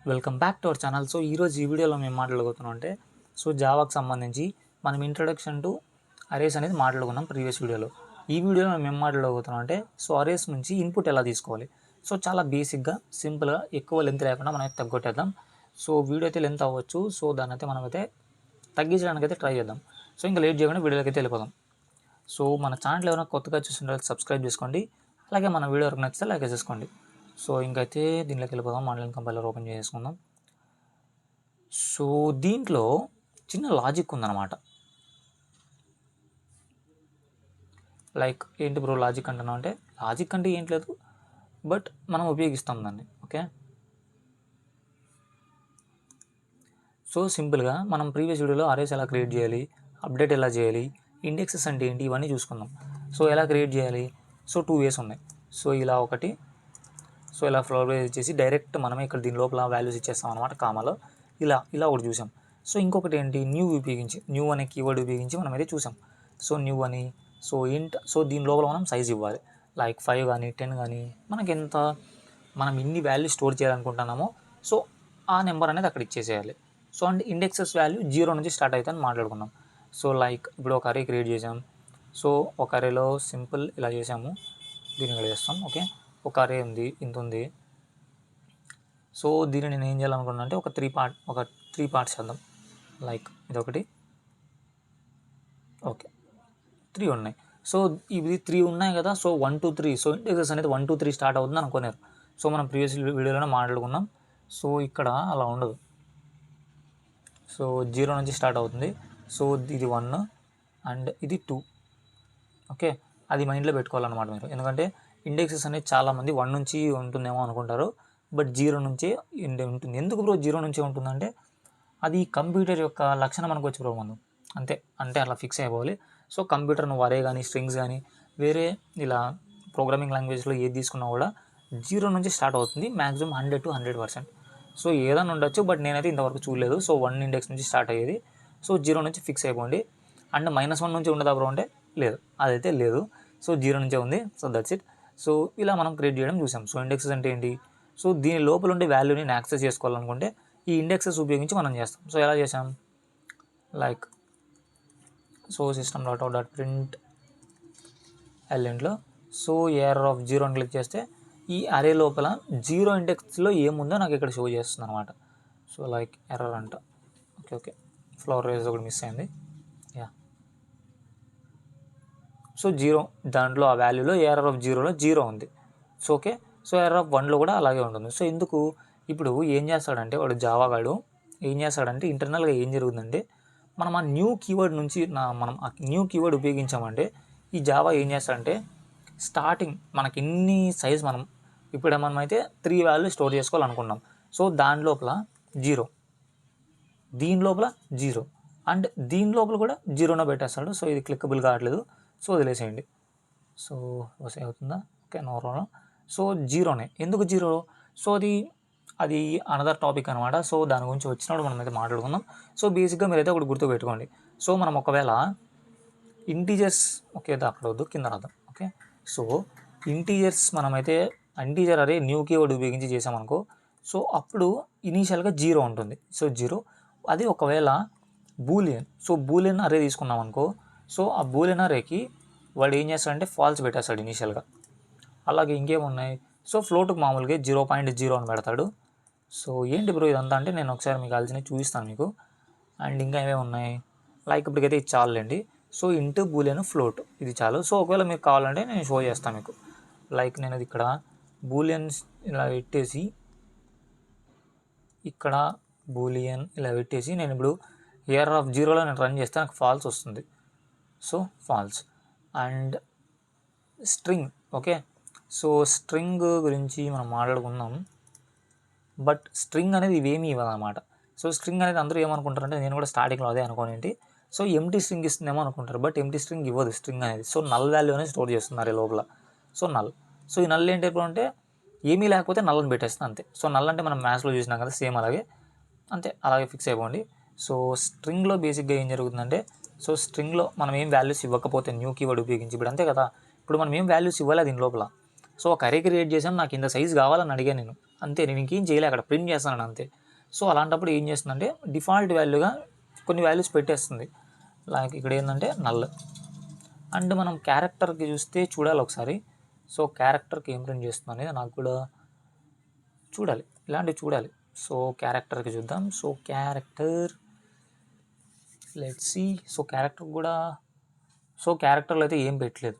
Welcome back to our channel. So ఈరోజు ఈ వీడియోలో మేము మాట్లాడుతున్నాం అంటే జావాకి సంబంధించి మనం ఇంట్రడక్షన్ టు అరేస్ అనేది మాట్లాడుకున్నాం ప్రీవియస్ వీడియోలో. ఈ వీడియోలో మేము మాట్లాడబోతున్నాం అంటే అరేస్ నుంచి ఇన్పుట్ ఎలా తీసుకోవాలి. చాలా బేసిక్గా సింపుల్గా ఎక్కువ లెంత్ లేకుండా మనం అయితే తగ్గొట్టేద్దాం. వీడియో అయితే లెంత్ అవ్వచ్చు. దాన్ని అయితే మనమైతే తగ్గించడానికి అయితే ట్రై చేద్దాం. ఇంకా లేట్ చేయకుండా వీడియోకి అయితే వెళ్ళిపోదాం. మన ఛానల్ ఏమైనా కొత్తగా చూస్తుంటే సబ్స్క్రైబ్ చేసుకోండి. అలాగే మన వీడియో వరకు నచ్చితే లైక్ చేసుకోండి. ఇంకైతే దీంట్లోకి వెళ్ళిపోదాం. మాడ్యూల్ కంపైలర్ ఓపెన్ చేసుకుందాం. దీంట్లో చిన్న లాజిక్ ఉందన్నమాట. లైక్ ఏంటి బ్రో లాజిక్ అంటున్నాం అంటే, లాజిక్ అంటే ఏంటి లేదు, బట్ మనం ఉపయోగిస్తాం దాన్ని. ఓకే, సింపుల్గా మనం ప్రీవియస్ వీడియోలో అరేస్ ఎలా క్రియేట్ చేయాలి, అప్డేట్ ఎలా చేయాలి, ఇండెక్సెస్ అంటే ఏంటి, ఇవన్నీ చూసుకుందాం. ఎలా క్రియేట్ చేయాలి. 2 వేస్ ఉన్నాయి. ఇలా ఒకటి, ఇలా ఫ్లోర్ బేస్ ఇచ్చేసి డైరెక్ట్ మనమే ఇక్కడ దీని లోపల వాల్యూస్ ఇచ్చేస్తాం అనమాట కామాలో. ఇలా ఒకటి చూసాం. ఇంకొకటి ఏంటి, న్యూ ఉపయోగించి, న్యూ అనే కీవర్డ్ ఉపయోగించి మనం అయితే చూసాం. న్యూ అని, ఇంట్, దీని లోపల మనం సైజ్ ఇవ్వాలి. లైక్ 5 కానీ 10 కానీ మనకి ఎంత, మనం ఎన్ని వాల్యూ స్టోర్ చేయాలనుకుంటున్నామో ఆ నెంబర్ అనేది అక్కడ ఇచ్చేసేయాలి. అండ్ ఇండెక్సెస్ వాల్యూ 0 నుంచి స్టార్ట్ అవుతుందని మాట్లాడుకున్నాం. లైక్ ఇప్పుడు ఒక అరే క్రియేట్ చేసాం. ఒక అరేలో సింపుల్ ఇలా చేసాము, దీన్ని ఇక్కడ చేస్తాం. ఓకే, ఒక అరే ఉంది, ఇంత ఉంది. దీన్ని నేను ఏం చేయాలనుకున్నాను అంటే ఒక త్రీ పార్ట్స్ చేద్దాం. లైక్ ఇదొకటి, ఓకే 3 ఉన్నాయి. ఇవి 3 ఉన్నాయి కదా. 1 2 3, ఇండెక్సెస్ అనేది 1 2 3 స్టార్ట్ అవుతుంది అనుకున్నారు. మనం ప్రీవియస్ వీడియోలోనే మాట్లాడుకున్నాం. ఇక్కడ అలా ఉండదు. 0 నుంచి స్టార్ట్ అవుతుంది. ఇది 1 అండ్ ఇది 2. ఓకే, అది మైండ్లో పెట్టుకోవాలన్నమాట మీరు. ఎందుకంటే ఇండెక్సెస్ అనేది చాలామంది 1 నుంచి ఉంటుందేమో అనుకుంటారు, బట్ 0 నుంచే ఉంటుంది. ఎందుకు బ్రో 0 నుంచే ఉంటుందంటే అది కంప్యూటర్ యొక్క లక్షణం మనకు వచ్చి బ్రో మనం అంటే అలా ఫిక్స్ అయిపోవాలి. కంప్యూటర్ నువ్వు అరే కానీ స్ట్రింగ్స్ కానీ వేరే ఇలా ప్రోగ్రామింగ్ లాంగ్వేజ్లో ఏది తీసుకున్నా కూడా 0 నుంచి స్టార్ట్ అవుతుంది. Maximum 100 to 100%. ఏదైనా ఉండొచ్చు, బట్ నేనైతే ఇంతవరకు చూడలేదు. 1 ఇండెక్స్ నుంచి స్టార్ట్ అయ్యేది. 0 నుంచి ఫిక్స్ అయిపోండి. అండ్ -1 నుంచి ఉండదా బ్రో అంటే లేదు, అదైతే లేదు. 0 నుంచే ఉంది. That's it. ఇలా మనం క్రియేట్ చేయడం చూసాం. ఇండెక్సెస్ అంటే ఏంటి, దీని లోపల ఉండే వాల్యూని యాక్సెస్ చేసుకోవాలనుకుంటే ఈ ఇండెక్సెస్ ఉపయోగించి మనం చేస్తాం. ఎలా చేసాం, లైక్ system.out.print ఎలిమెంట్లో ఎర్రర్ ఆఫ్ 0 అని క్లిక్ చేస్తే ఈ అరే లోపల 0 ఇండెక్స్లో ఏముందో నాకు ఇక్కడ షో చేస్తుంది అనమాట. లైక్ ఎర్రర్ అంట. ఓకే, ఫ్లవర్ రేస్ ఒకటి మిస్ అయింది. యా, 0 దాంట్లో ఆ వాల్యూలో ఎర్రర్ ఆఫ్ 0లో 0 ఉంది. ఓకే, ఎర్రర్ ఆఫ్ 1లో కూడా అలాగే ఉంటుంది. ఎందుకు ఇప్పుడు ఏం చేస్తాడంటే వాడు జావాగాడు ఏం చేస్తాడంటే ఇంటర్నల్గా ఏం జరుగుతుందంటే మనం ఆ న్యూ కీవర్డ్ నుంచి మనం ఆ న్యూ కీవర్డ్ ఉపయోగించామంటే ఈ జావా ఏం చేస్తాడంటే స్టార్టింగ్ మనకి ఎన్ని సైజ్ మనం ఇప్పుడు మనమైతే 3 వాల్యూ స్టోర్ చేసుకోవాలనుకున్నాం. దాని లోపల 0, దీని లోపల 0 అండ్ దీని లోపల కూడా 0నే పెట్టేస్తాడు. ఇది క్లిక్కబుల్ కావట్లేదు. వదిలేసేయండి. వసే అవుతుందా, ఓకే నో ప్రాబ్లం. 0నే ఎందుకు 0, అది అనదర్ టాపిక్ అనమాట. దాని గురించి వచ్చినప్పుడు మనం అయితే మాట్లాడుకుందాం. బేసిక్గా మీరైతే ఒకటి గుర్తుపెట్టుకోండి. మనం ఒకవేళ ఇంటీజర్స్, ఓకే అక్కడ వద్దు, కింద రాద్దాం. ఓకే, ఇంటీజర్స్ మనమైతే ఇంటీజర్ అరే న్యూ కీవర్డ్ ఉపయోగించి చేసామనుకో, అప్పుడు ఇనీషియల్గా 0 ఉంటుంది. 0 అది ఒకవేళ బూలియన్, బూలియన్ అరే తీసుకున్నాం అనుకో, ఆ బూలియన్ అరేకి వాడు ఏం చేస్తాడంటే ఫాల్స్ పెట్టేస్తాడు ఇనీషియల్గా. అలాగే ఇంకేమున్నాయి, ఫ్లోట్కి మామూలుగా 0.0 అని పెడతాడు. ఏంటి బ్రో ఇదంతా అంటే నేను ఒకసారి మీకు కావాల్సినవి చూపిస్తాను మీకు. అండ్ ఇంకా ఏమేమి ఉన్నాయి, లైక్ ఇప్పటికైతే ఇది చాలండి. ఇంటూ బూలియన్ ఫ్లోట్ ఇది చాలు. ఒకవేళ మీకు కావాలంటే నేను షో చేస్తాను మీకు. లైక్ నేను అది ఇక్కడ బూలియన్స్ ఇలా పెట్టేసి, ఇక్కడ బూలియన్ ఇలా పెట్టేసి నేను ఇప్పుడు ఎర్రర్ ఆఫ్ 0లో నేను రన్ చేస్తే నాకు ఫాల్స్ వస్తుంది. False and string. Okay, string గురించి మనం మాట్లాడుకుందాం, బట్ స్ట్రింగ్ అనేది ఇవేమీ ఇవ్వదన్నమాట. స్ట్రింగ్ అనేది అందరూ ఏమనుకుంటారంటే, నేను కూడా స్టార్టింగ్లో అదే అనుకోనేంటి, ఎంటీ స్ట్రింగ్ ఇస్తుందేమో అనుకుంటారు, బట్ ఎంటీ స్ట్రింగ్ ఇవ్వదు స్ట్రింగ్ అనేది. నల్ వాల్యూ అనేది స్టోర్ చేస్తున్నారు లోపల. నల్. ఈ నల్ ఏంటి ఎప్పుడు అంటే ఏమీ లేకపోతే నల్ని పెట్టేస్తుంది అంతే. నల్ అంటే మనం మ్యాథ్స్లో చూసినాం కదా, సేమ్ అలాగే అంతే, అలాగే ఫిక్స్ అయిపోండి. స్ట్రింగ్లో బేసిక్గా ఏం జరుగుతుందంటే, స్ట్రింగ్లో మనం ఏం వాల్యూస్ ఇవ్వకపోతే న్యూ కీవర్డ్ ఉపయోగించి, ఇప్పుడు అంతే కదా, ఇప్పుడు మనం ఏం వాల్యూస్ ఇవ్వాలి దీని లోపల. ఒక అరే క్రియేట్ చేసాం, నాకు ఇంత సైజ్ కావాలని అడిగాను నేను, అంతే, నేను ఇంకేం చేయలే, అక్కడ ప్రింట్ చేస్తాను అంతే. సో అలాంటప్పుడు ఏం చేస్తుందంటే డిఫాల్ట్ వాల్యూగా కొన్ని వాల్యూస్ పెట్టేస్తుంది. లైక్ ఇక్కడ ఏంటంటే నల్. అండ్ మనం క్యారెక్టర్కి చూస్తే చూడాలి ఒకసారి. సో క్యారెక్టర్కి ఏం ప్రింట్ చేస్తుంది అనేది నాకు కూడా చూడాలి, ఇలాంటివి చూడాలి. సో క్యారెక్టర్కి చూద్దాం. So character let's see. So character కూడా, సో క్యారెక్టర్లో అయితే ఏం పెట్టలేదు,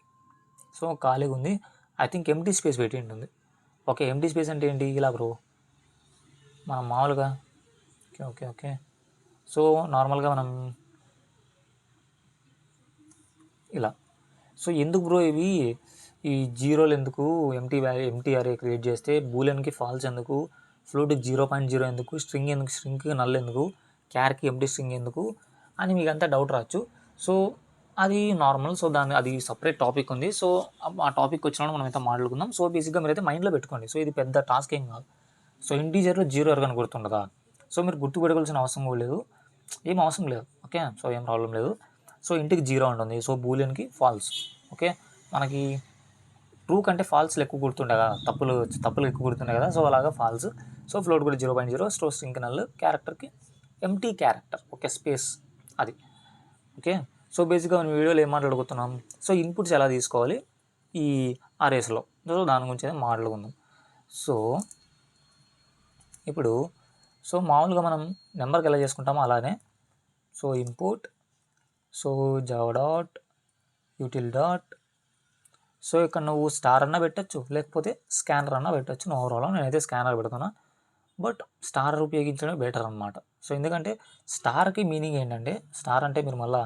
సో ఖాళీగా ఉంది. ఐ థింక్ ఎంటీ స్పేస్ పెట్టి ఉంటుంది. ఓకే, ఎంటీ స్పేస్ అంటే ఏంటి, ఇలా బ్రో మనం మామూలుగా ఓకే ఓకే ఓకే సో నార్మల్గా మనం ఇలా. సో ఎందుకు బ్రో ఇవి ఈ జీరోలు ఎందుకు, ఎంటీ అరే క్రియేట్ చేస్తే బూలెన్కి ఫాల్స్ ఎందుకు, ఫ్లోట్కి 0.0 ఎందుకు, స్ట్రింగ్ ఎందుకు, స్ట్రింగ్కి నల్ ఎందుకు, క్యార్కి ఎంటీ స్ట్రింగ్ ఎందుకు అని మీకు అంతా డౌట్ రావచ్చు. సో అది నార్మల్. సో అది సపరేట్ టాపిక్ ఉంది. సో ఆ టాపిక్ వచ్చినప్పుడు మనం అయితే మాట్లాడుకుందాం. సో బేసిక్గా మీరైతే మైండ్లో పెట్టుకోండి. సో ఇది పెద్ద టాస్క్ ఏం కాదు. సో ఇంటీజర్లో 0 ఎవరికైనా గుర్తుండదా, సో మీరు గుర్తుపెట్టుకోవాల్సిన అవసరం కూడా లేదు, ఏం అవసరం లేదు. ఓకే, సో ఏం ప్రాబ్లం లేదు. సో ఇంటికి 0 ఉంటుంది, సో బూలియన్కి ఫాల్స్. ఓకే, మనకి ట్రూ కంటే ఫాల్స్లు ఎక్కువ గుర్తుండే కదా, తప్పులు ఎక్కువ గుర్తుండే కదా, సో అలాగా ఫాల్స్. సో ఫ్లోట్ కూడా 0.0, స్ట్రింగ్ నల్, క్యారెక్టర్కి ఎంటీ క్యారెక్టర్, ఓకే స్పేస్ అది. ఓకే, సో బేసిక్గా మనం వీడియోలో ఏం మాట్లాడుకుంటున్నాం, సో ఇన్పుట్స్ ఎలా తీసుకోవాలి ఈ అరేస్లో, సో దాని గురించి అయితే మాట్లాడుకుందాం. సో ఇప్పుడు సో మామూలుగా మనం నెంబర్కి ఎలా చేసుకుంటామో అలానే. So input, so Java dot util dot, so ఇక్కడ నువ్వు స్టార్ అన్న పెట్టచ్చు, లేకపోతే స్కానర్ అన్న పెట్టచ్చు. నువ్వు ఓవరాల్ నేనైతే స్కానర్ పెడుతున్నా, బట్ స్టార్ ఉపయోగించడం బెటర్ అనమాట. సో ఎందుకంటే స్టార్కి మీనింగ్ ఏంటంటే, స్టార్ అంటే మీరు మళ్ళీ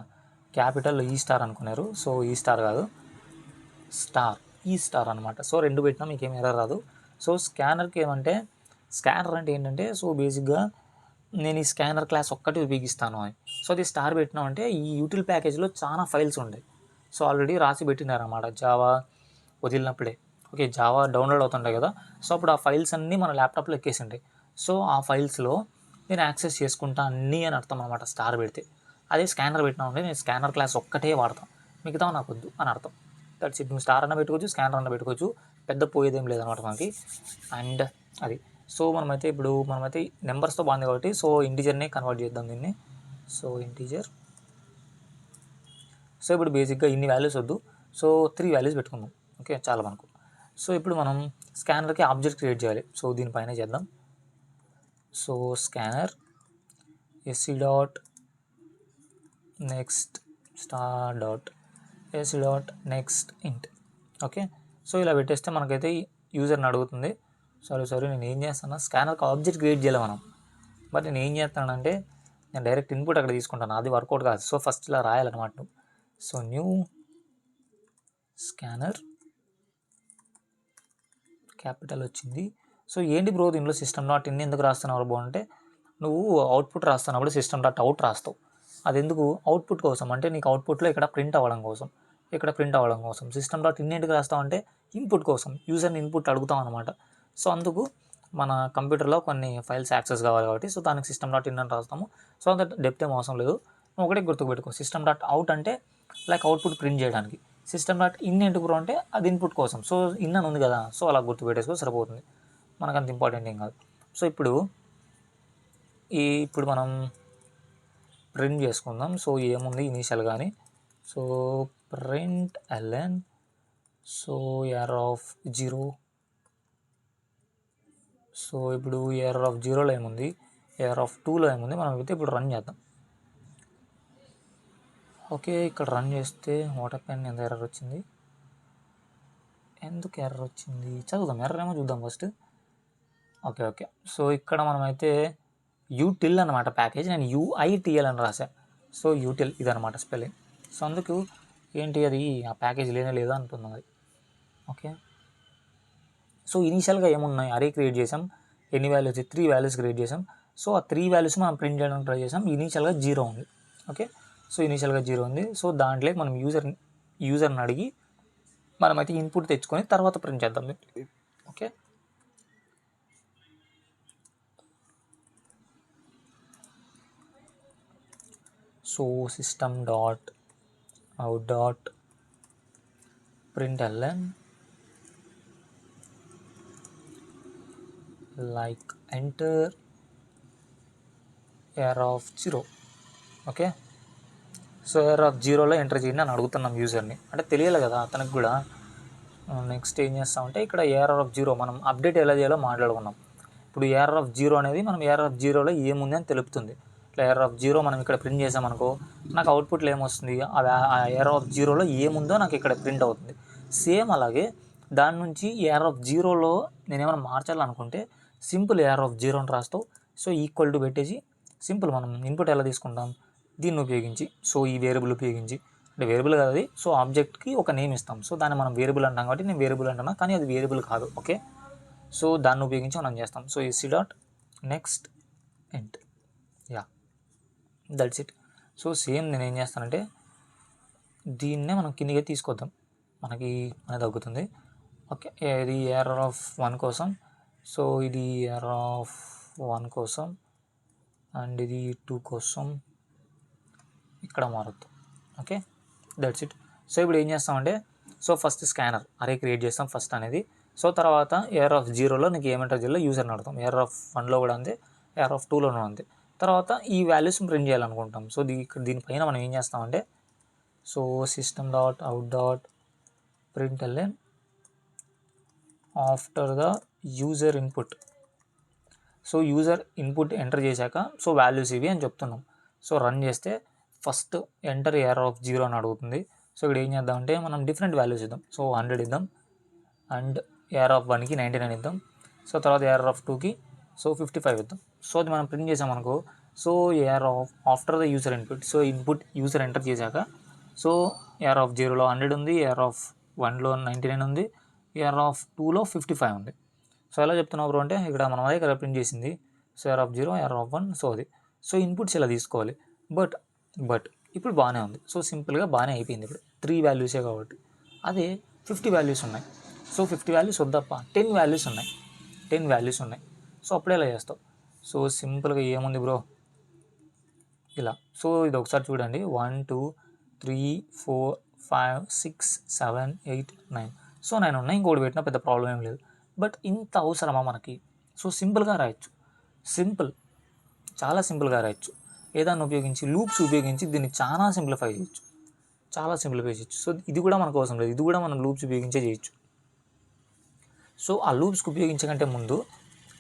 క్యాపిటల్ ఈ స్టార్ అనుకున్నారు, సో ఈ స్టార్ కాదు, స్టార్ ఈ స్టార్ అనమాట. సో రెండు పెట్టినా మీకు ఏం ఎర్రర్ రాదు. సో స్కానర్కి ఏమంటే, స్కానర్ అంటే ఏంటంటే, సో బేసిక్గా నేను ఈ స్కానర్ క్లాస్ ఒక్కటి ఉపయోగిస్తాను అని. సో అది స్టార్ పెట్టినామంటే ఈ యూటిల్ ప్యాకేజ్లో చాలా ఫైల్స్ ఉంటాయి. సో ఆల్రెడీ రాసి పెట్టినారన్నమాట జావా వదిలినప్పుడే. ఓకే, జావా డౌన్లోడ్ అవుతుంటాయి కదా, సో అప్పుడు ఆ ఫైల్స్ అన్నీ మన ల్యాప్టాప్లో ఎక్కేసి ఉంటాయి. సో ఆ ఫైల్స్లో నేను యాక్సెస్ చేసుకుంటా అన్నీ అని అర్థం అనమాట స్టార్ పెడితే. అదే స్కానర్ పెట్టినామంటే నేను స్కానర్ క్లాస్ ఒక్కటే వాడతాను, మిగతా నాకు వద్దు అని అర్థం. That's it. నువ్వు స్టార్ అన్న పెట్టుకోవచ్చు, స్కానర్ అన్న పెట్టుకోవచ్చు, పెద్ద పోయేదేం లేదనమాట మనకి. అండ్ అది. సో మనమైతే నెంబర్స్తో బాగుంది కాబట్టి సో ఇంటీజర్నే కన్వర్ట్ చేద్దాం దీన్ని. So integer. సో ఇప్పుడు బేసిక్గా ఇన్ని వాల్యూస్ వద్దు, సో 3 వాల్యూస్ పెట్టుకుందాం. ఓకే, చాలా మనకు. సో ఇప్పుడు మనం స్కానర్కి ఆబ్జెక్ట్ క్రియేట్ చేయాలి. సో దీనిపైన చేద్దాం. So scanner SC dot next star dot SC dot next ఇంట్. ఓకే, సో ఇలా పెట్టేస్తే మనకైతే యూజర్ని అడుగుతుంది. సారీ నేను ఏం చేస్తాను, స్కానర్కి ఆబ్జెక్ట్ క్రియేట్ చేయాలి మనం, బట్ నేను ఏం చేస్తానంటే నేను డైరెక్ట్ ఇన్పుట్ అక్కడ తీసుకుంటాను, అది వర్కౌట్ కాదు. సో ఫస్ట్ ఇలా రాయాలన్నమాట నువ్వు. సో న్యూ స్కానర్ క్యాపిటల్ వచ్చింది. సో ఏంటి బ్రో దీనిలో సిస్టమ్ డాట్ ఇన్ ఎందుకు రాస్తున్నావు బ్రో అంటే, నువ్వు అవుట్పుట్ రాస్తున్నప్పుడు సిస్టమ్ డాట్ అవుట్ రాస్తావు. అది ఎందుకు, అవుట్పుట్ కోసం, అంటే నీకు అవుట్పుట్లో ఇక్కడ ప్రింట్ అవ్వడం కోసం, సిస్టమ్ డాట్ ఇన్ ఎందుకు రాస్తావు అంటే ఇన్పుట్ కోసం, యూజర్ని ఇన్పుట్ అడుగుతాం అనమాట. సో అందుకు మన కంప్యూటర్లో కొన్ని ఫైల్స్ యాక్సెస్ కావాలి కాబట్టి సో దానికి సిస్టమ్ డాట్ ఇన్ అని రాస్తాము. సో అంత డెప్త్ ఏం అవసరం లేదు, నువ్వు ఒకటే గుర్తుపెట్టుకో. సిస్టమ్ డాట్ అవుట్ అంటే లైక్ అవుట్పుట్ ప్రింట్ చేయడానికి, సిస్టమ్ డాట్ ఇన్ ఎందుకు బ్రో అంటే అది ఇన్పుట్ కోసం. సో ఇన్ అని ఉంది కదా, సో అలా గుర్తుపెట్టేసుకో సరిపోతుంది, మనకు అంత ఇంపార్టెంట్ ఏం కాదు. సో ఇప్పుడు మనం ప్రింట్ చేసుకుందాం. సో ఏముంది ఇనీషియల్ కానీ, so print LN, so error of 0. So ఇప్పుడు ఎర్రర్ ఆఫ్ 0లో ఏముంది, ఎర్రర్ ఆఫ్ 2లో ఏముంది, మనం అయితే ఇప్పుడు రన్ చేద్దాం. ఓకే, ఇక్కడ రన్ చేస్తే వాటర్ పెన్ ఎంత ఎర్రర్ వచ్చింది, చదువుదాం, ఎర్రర్ ఏమో చూద్దాం ఫస్ట్. ఓకే, సో ఇక్కడ మనమైతే యూటిల్ అనమాట ప్యాకేజ్, నేను యూఐటిఎల్ అని రాసా. సో యూటిల్ ఇదనమాట స్పెల్లింగ్. సో అందుకు ఏంటి అది ఆ ప్యాకేజ్ లేదా అంటున్నది. ఓకే, సో ఇనీషియల్గా ఏమున్నాయి, అరే క్రియేట్ చేసాం, ఎన్ని వాల్యూస్, 3 వాల్యూస్ క్రియేట్ చేసాం. సో ఆ 3 వాల్యూస్ మనం ప్రింట్ చేయడానికి ట్రై చేసాం. ఇనీషియల్గా 0 ఉంది. ఓకే, సో ఇనీషియల్గా 0 ఉంది. సో దాంట్లో మనం యూజర్ని అడిగి మనమైతే ఇన్పుట్ తెచ్చుకొని తర్వాత ప్రింట్ చేద్దాం. Okay, so system dot out dot print L N like enter arr of 0. Okay, so arr of 0లో ఎంటర్ చేయండి అని అడుగుతున్నాం యూజర్ని, అంటే తెలియాలి కదా అతనికి కూడా. నెక్స్ట్ ఏం చేస్తామంటే ఇక్కడ ఏఆర్ ఆఫ్ 0 మనం అప్డేట్ ఎలా చేయాలో మాట్లాడుకున్నాం. ఇప్పుడు ఏఆర్ ఆఫ్ 0 అనేది మనం ఏఆర్ ఆఫ్ 0లో ఏముంది అని తెలుపుతుంది. ఇట్లా ఏఆర్ ఆఫ్ 0 మనం ఇక్కడ ప్రింట్ చేసామనుకో, నాకు అవుట్పుట్లో ఏమొస్తుంది, ఆ ఏఆర్ ఆఫ్ 0లో ఏముందో నాకు ఇక్కడ ప్రింట్ అవుతుంది. సేమ్ అలాగే దాని నుంచి ఏఆర్ ఆఫ్ 0లో నేను ఏమైనా మార్చాలనుకుంటే సింపుల్ ఏఆర్ ఆఫ్ 0 అని రాస్తావు. సో ఈక్వల్ టు పెట్టేసి సింపుల్ మనం ఇన్పుట్ ఎలా తీసుకుంటాం, దీన్ని ఉపయోగించి, సో ఈ వేరియబుల్ ఉపయోగించి, అంటే వేరియబుల్ కాదు అది, సో ఆబ్జెక్ట్కి ఒక నేమ్ ఇస్తాం. సో దాన్ని మనం వేరియబుల్ అంటాం కాబట్టి నేను వేరియబుల్ అంటున్నా, కానీ అది వేరియబుల్ కాదు. ఓకే, సో దాన్ని ఉపయోగించి మనం చేస్తాం. సో ఈ dot next int, yeah that's it. So same నేను ఏం చేస్తానంటే దీన్నే మనం కిందికి తీసుకొద్దాం, మనకి అనేది తగ్గుతుంది. ఓకే, ఇది ఎర్రర్ ఆఫ్ 1 కోసం, సో ఇది ఎర్రర్ ఆఫ్ 1 కోసం, అండ్ ఇది 2 కోసం ఇక్కడ మారుద్దాం. Okay, that's it. సో ఇప్పుడు ఏం చేస్తామంటే, so first scanner array create చేస్తాం ఫస్ట్ అనేది. సో తర్వాత ఏఆర్ ఆఫ్ 0లో నీకు ఏమంటారు చేయాలో యూజర్ని అడుగుతాం. ఏఆర్ ఆఫ్ 1లో కూడా అంతే, ఏఆర్ ఆఫ్ 2లోనూ అంతే. తర్వాత ఈ వాల్యూస్ ప్రింట్ చేయాలనుకుంటాం. సో దీనిపైన మనం ఏం చేస్తామంటే, so system dot out dot println after the user input. So user input enter చేశాక సో వాల్యూస్ ఇవి అని చెప్తున్నాం. సో రన్ చేస్తే ఫస్ట్ ఎంటర్ ఏఆర్ ఆఫ్ 0 అని అడుగుతుంది. సో ఇక్కడ ఏం చేద్దామంటే మనం డిఫరెంట్ వాల్యూస్ ఇద్దాం. సో 100 ఇద్దాం, అండ్ ఏఆర్ ఆఫ్ 1కి 99 ఇద్దాం. సో తర్వాత ఏఆర్ ఆఫ్ 2కి సో 55 ఇద్దాం. సో అది మనం ప్రింట్ చేసామనుకో, so AR of after the user input, so input user enter చేశాక సో ఏఆర్ ఆఫ్ 0లో 100 ఉంది, ఏఆర్ ఆఫ్ 1లో 99 ఉంది, ఏఆర్ ఆఫ్ 2లో 55 ఉంది. సో ఎలా చెప్తున్నావు బ్రో అంటే, ఇక్కడ మనం అదే కదా ప్రింట్ చేసింది. So AR of 0, AR of 1, so అది. సో ఇన్పుట్స్ ఇలా తీసుకోవాలి. బట్ ఇప్పుడు బాగానే ఉంది. సో సింపుల్గా బాగానే అయిపోయింది. ఇప్పుడు 3 వాల్యూసే కాబట్టి. అదే 50 వాల్యూస్ ఉన్నాయి. సో 50 వాల్యూస్ వద్దప్ప, 10 వాల్యూస్ ఉన్నాయి, 10 వాల్యూస్ ఉన్నాయి. సో అప్పుడు ఎలా చేస్తావు? సో సింపుల్గా ఏముంది బ్రో, ఇలా. సో ఇది ఒకసారి చూడండి, 1 2 3 4 5 6 7 8 9. సో 9 ఉన్నాయి, ఇంకోటి పెట్టినా పెద్ద ప్రాబ్లం ఏం లేదు. బట్ ఇంత అవసరమా మనకి? సో సింపుల్గా రాయొచ్చు, చాలా సింపుల్గా రాయొచ్చు. ఏదాన్ని ఉపయోగించి, లూప్స్ ఉపయోగించి దీన్ని చాలా సింప్లిఫై చేయొచ్చు, సో ఇది కూడా మనకు అవసరం లేదు, ఇది కూడా మనం లూప్స్ ఉపయోగించే చేయొచ్చు. సో ఆ లూప్స్కి ఉపయోగించే కంటే ముందు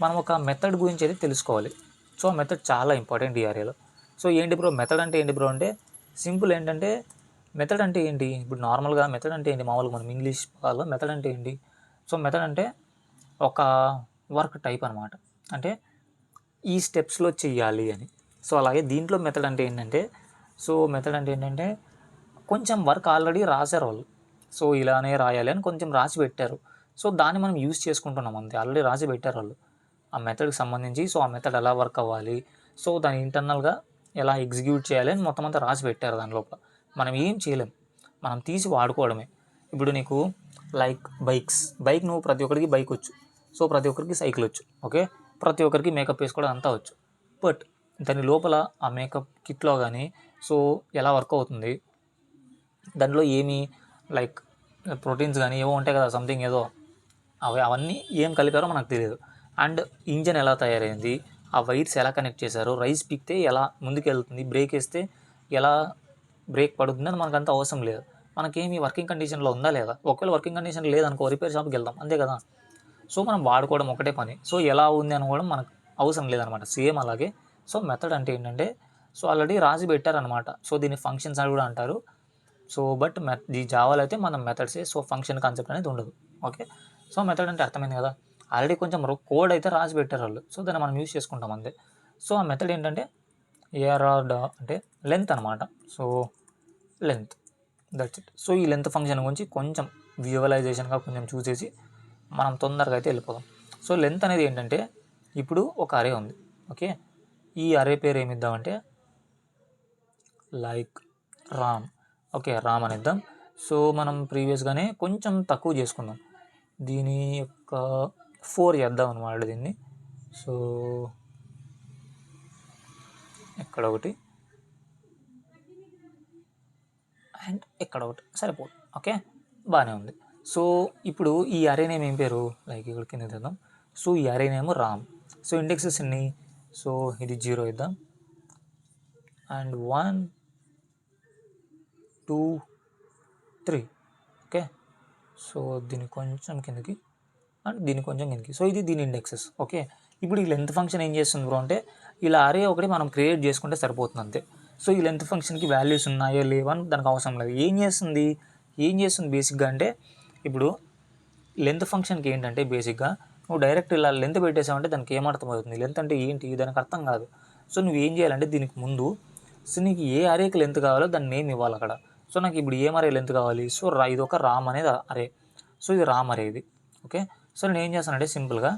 మనం ఒక మెథడ్ గురించి అయితే తెలుసుకోవాలి. సో ఆ మెథడ్ చాలా ఇంపార్టెంట్ ఈ ఏరియాలో. సో ఏంటి బ్రో మెథడ్ అంటే, ఏంటి బ్రో అంటే సింపుల్ ఏంటంటే, మెథడ్ అంటే ఏంటి, ఇప్పుడు నార్మల్గా మెథడ్ అంటే ఏంటి, మామూలుగా మనం ఇంగ్లీష్ వాళ్ళలో మెథడ్ అంటే ఏంటి? సో మెథడ్ అంటే ఒక వర్క్ టైప్ అనమాట, అంటే ఈ స్టెప్స్లో చెయ్యాలి అని. సో అలాగే దీంట్లో మెథడ్ అంటే ఏంటంటే, కొంచెం వర్క్ ఆల్రెడీ రాశారు వాళ్ళు, సో ఇలానే రాయాలి అని కొంచెం రాసి పెట్టారు. సో దాన్ని మనం యూజ్ చేసుకుంటున్నాం అంతే, ఆల్రెడీ రాసి పెట్టారు వాళ్ళు ఆ మెథడ్కి సంబంధించి. సో ఆ మెథడ్ ఎలా వర్క్ అవ్వాలి, సో దాని ఇంటర్నల్గా ఎలా ఎగ్జిక్యూట్ చేయాలి అని మొత్తం అంతా రాసి పెట్టారు దాని లోపల. మనం ఏం చేయలేం, మనం తీసి వాడుకోవడమే. ఇప్పుడు నీకు లైక్ బైక్ నువ్వు ప్రతి ఒక్కరికి బైక్ వచ్చు, సో ప్రతి ఒక్కరికి సైకిల్ వచ్చు, ఓకే, ప్రతి ఒక్కరికి మేకప్ వేసుకోవడం అంతా వచ్చు. బట్ దాని లోపల ఆ మేకప్ కిట్లో కానీ సో ఎలా వర్క్ అవుతుంది, దాంట్లో ఏమి లైక్ ప్రోటీన్స్ కానీ ఏవో ఉంటాయి కదా, సంథింగ్ ఏదో, అవన్నీ ఏం కలిపారో మనకు తెలియదు. అండ్ ఇంజన్ ఎలా తయారైంది, ఆ వైర్స్ ఎలా కనెక్ట్ చేశారు, రైస్ పిక్తే ఎలా ముందుకు వెళ్తుంది, బ్రేక్ వేస్తే ఎలా బ్రేక్ పడుతుంది అని మనకు అంత అవసరం లేదు. మనకేమి వర్కింగ్ కండిషన్లో ఉందా లేదా, ఒకవేళ వర్కింగ్ కండిషన్ లేదనుకో రిపేర్ షాప్కి వెళ్దాం, అంతే కదా. సో మనం వాడుకోవడం ఒకటే పని, సో ఎలా ఉంది అనుకోవడం మనకు అవసరం లేదనమాట. సేమ్ అలాగే సో మెథడ్ అంటే ఏంటంటే, సో ఆల్రెడీ రాసి పెట్టారనమాట. సో దీన్ని ఫంక్షన్స్ అని కూడా అంటారు. సో బట్ ఈ జావాలో అయితే మనం మెథడ్సే, సో ఫంక్షన్ కాన్సెప్ట్ అనేది ఉండదు. ఓకే, సో మెథడ్ అంటే అర్థమైంది కదా, ఆల్రెడీ కొంచెం కోడ్ అయితే రాసి పెట్టారు వాళ్ళు, సో దాన్ని మనం యూజ్ చేసుకుంటాం అంతే. సో ఆ మెథడ్ ఏంటంటే ఏఆర్ అంటే లెంత్ అనమాట. So length, that's it. So ఈ లెంత్ ఫంక్షన్ గురించి కొంచెం విజువలైజేషన్గా కొంచెం చూసేసి మనం తొందరగా అయితే వెళ్ళిపోదాం. సో లెంత్ అనేది ఏంటంటే, ఇప్పుడు ఒక అరే ఉంది, ఓకే, ఈ అరే పేరు ఏమిద్దామంటే లైక్ రామ్, ఓకే రామ్ అని ఇద్దాం. సో మనం ప్రీవియస్గానే కొంచెం తక్కువ చేసుకుందాం, దీని యొక్క 4 చేద్దాం అనమాట దీన్ని. సో ఎక్కడ ఒకటి అండ్ ఎక్కడ ఒకటి సరిపోదు, ఓకే బాగానే ఉంది. సో ఇప్పుడు ఈ అరే నేమ్ ఏం పేరు, లైక్ ఇక్కడ కింద తెద్దాం. సో ఈ array name Ram, so indexes ఎన్ని, సో ఇది 0 ఇద్దాం, అండ్ 1 2 3. ఓకే, సో దీన్ని కొంచెం కిందకి అండ్ దీన్ని కొంచెం కిందకి. సో ఇది దీని ఇండెక్సెస్. ఓకే, ఇప్పుడు ఈ లెంత్ ఫంక్షన్ ఏం చేస్తుంది బ్రో అంటే ఇలా అరే ఒకటి మనం క్రియేట్ చేసుకుంటే సరిపోతుంది అంతే. సో ఈ లెంత్ ఫంక్షన్కి వాల్యూస్ ఉన్నాయో లేవని దానికి అవసరం లేదు. ఏం చేస్తుంది బేసిక్గా అంటే ఇప్పుడు లెంత్ ఫంక్షన్కి ఏంటంటే బేసిక్గా నువ్వు డైరెక్ట్ ఇలా లెంత్ పెట్టేసావంటే దానికి ఏమర్థం అవుతుంది, లెంత్ అంటే ఏంటి దానికి అర్థం కాదు. సో నువ్వు ఏం చేయాలంటే దీనికి ముందు సో నీకు ఏ అరేకి లెంత్ కావాలో దాన్ని నేమ్ ఇవ్వాలి అక్కడ. సో నాకు ఇప్పుడు ఏం అరే లెంత్ కావాలి, సో ఇది ఒక రామ్ అనేది అరే, సో ఇది రామ్ అరే ఇది. ఓకే, సో నేను ఏం చేస్తానంటే సింపుల్గా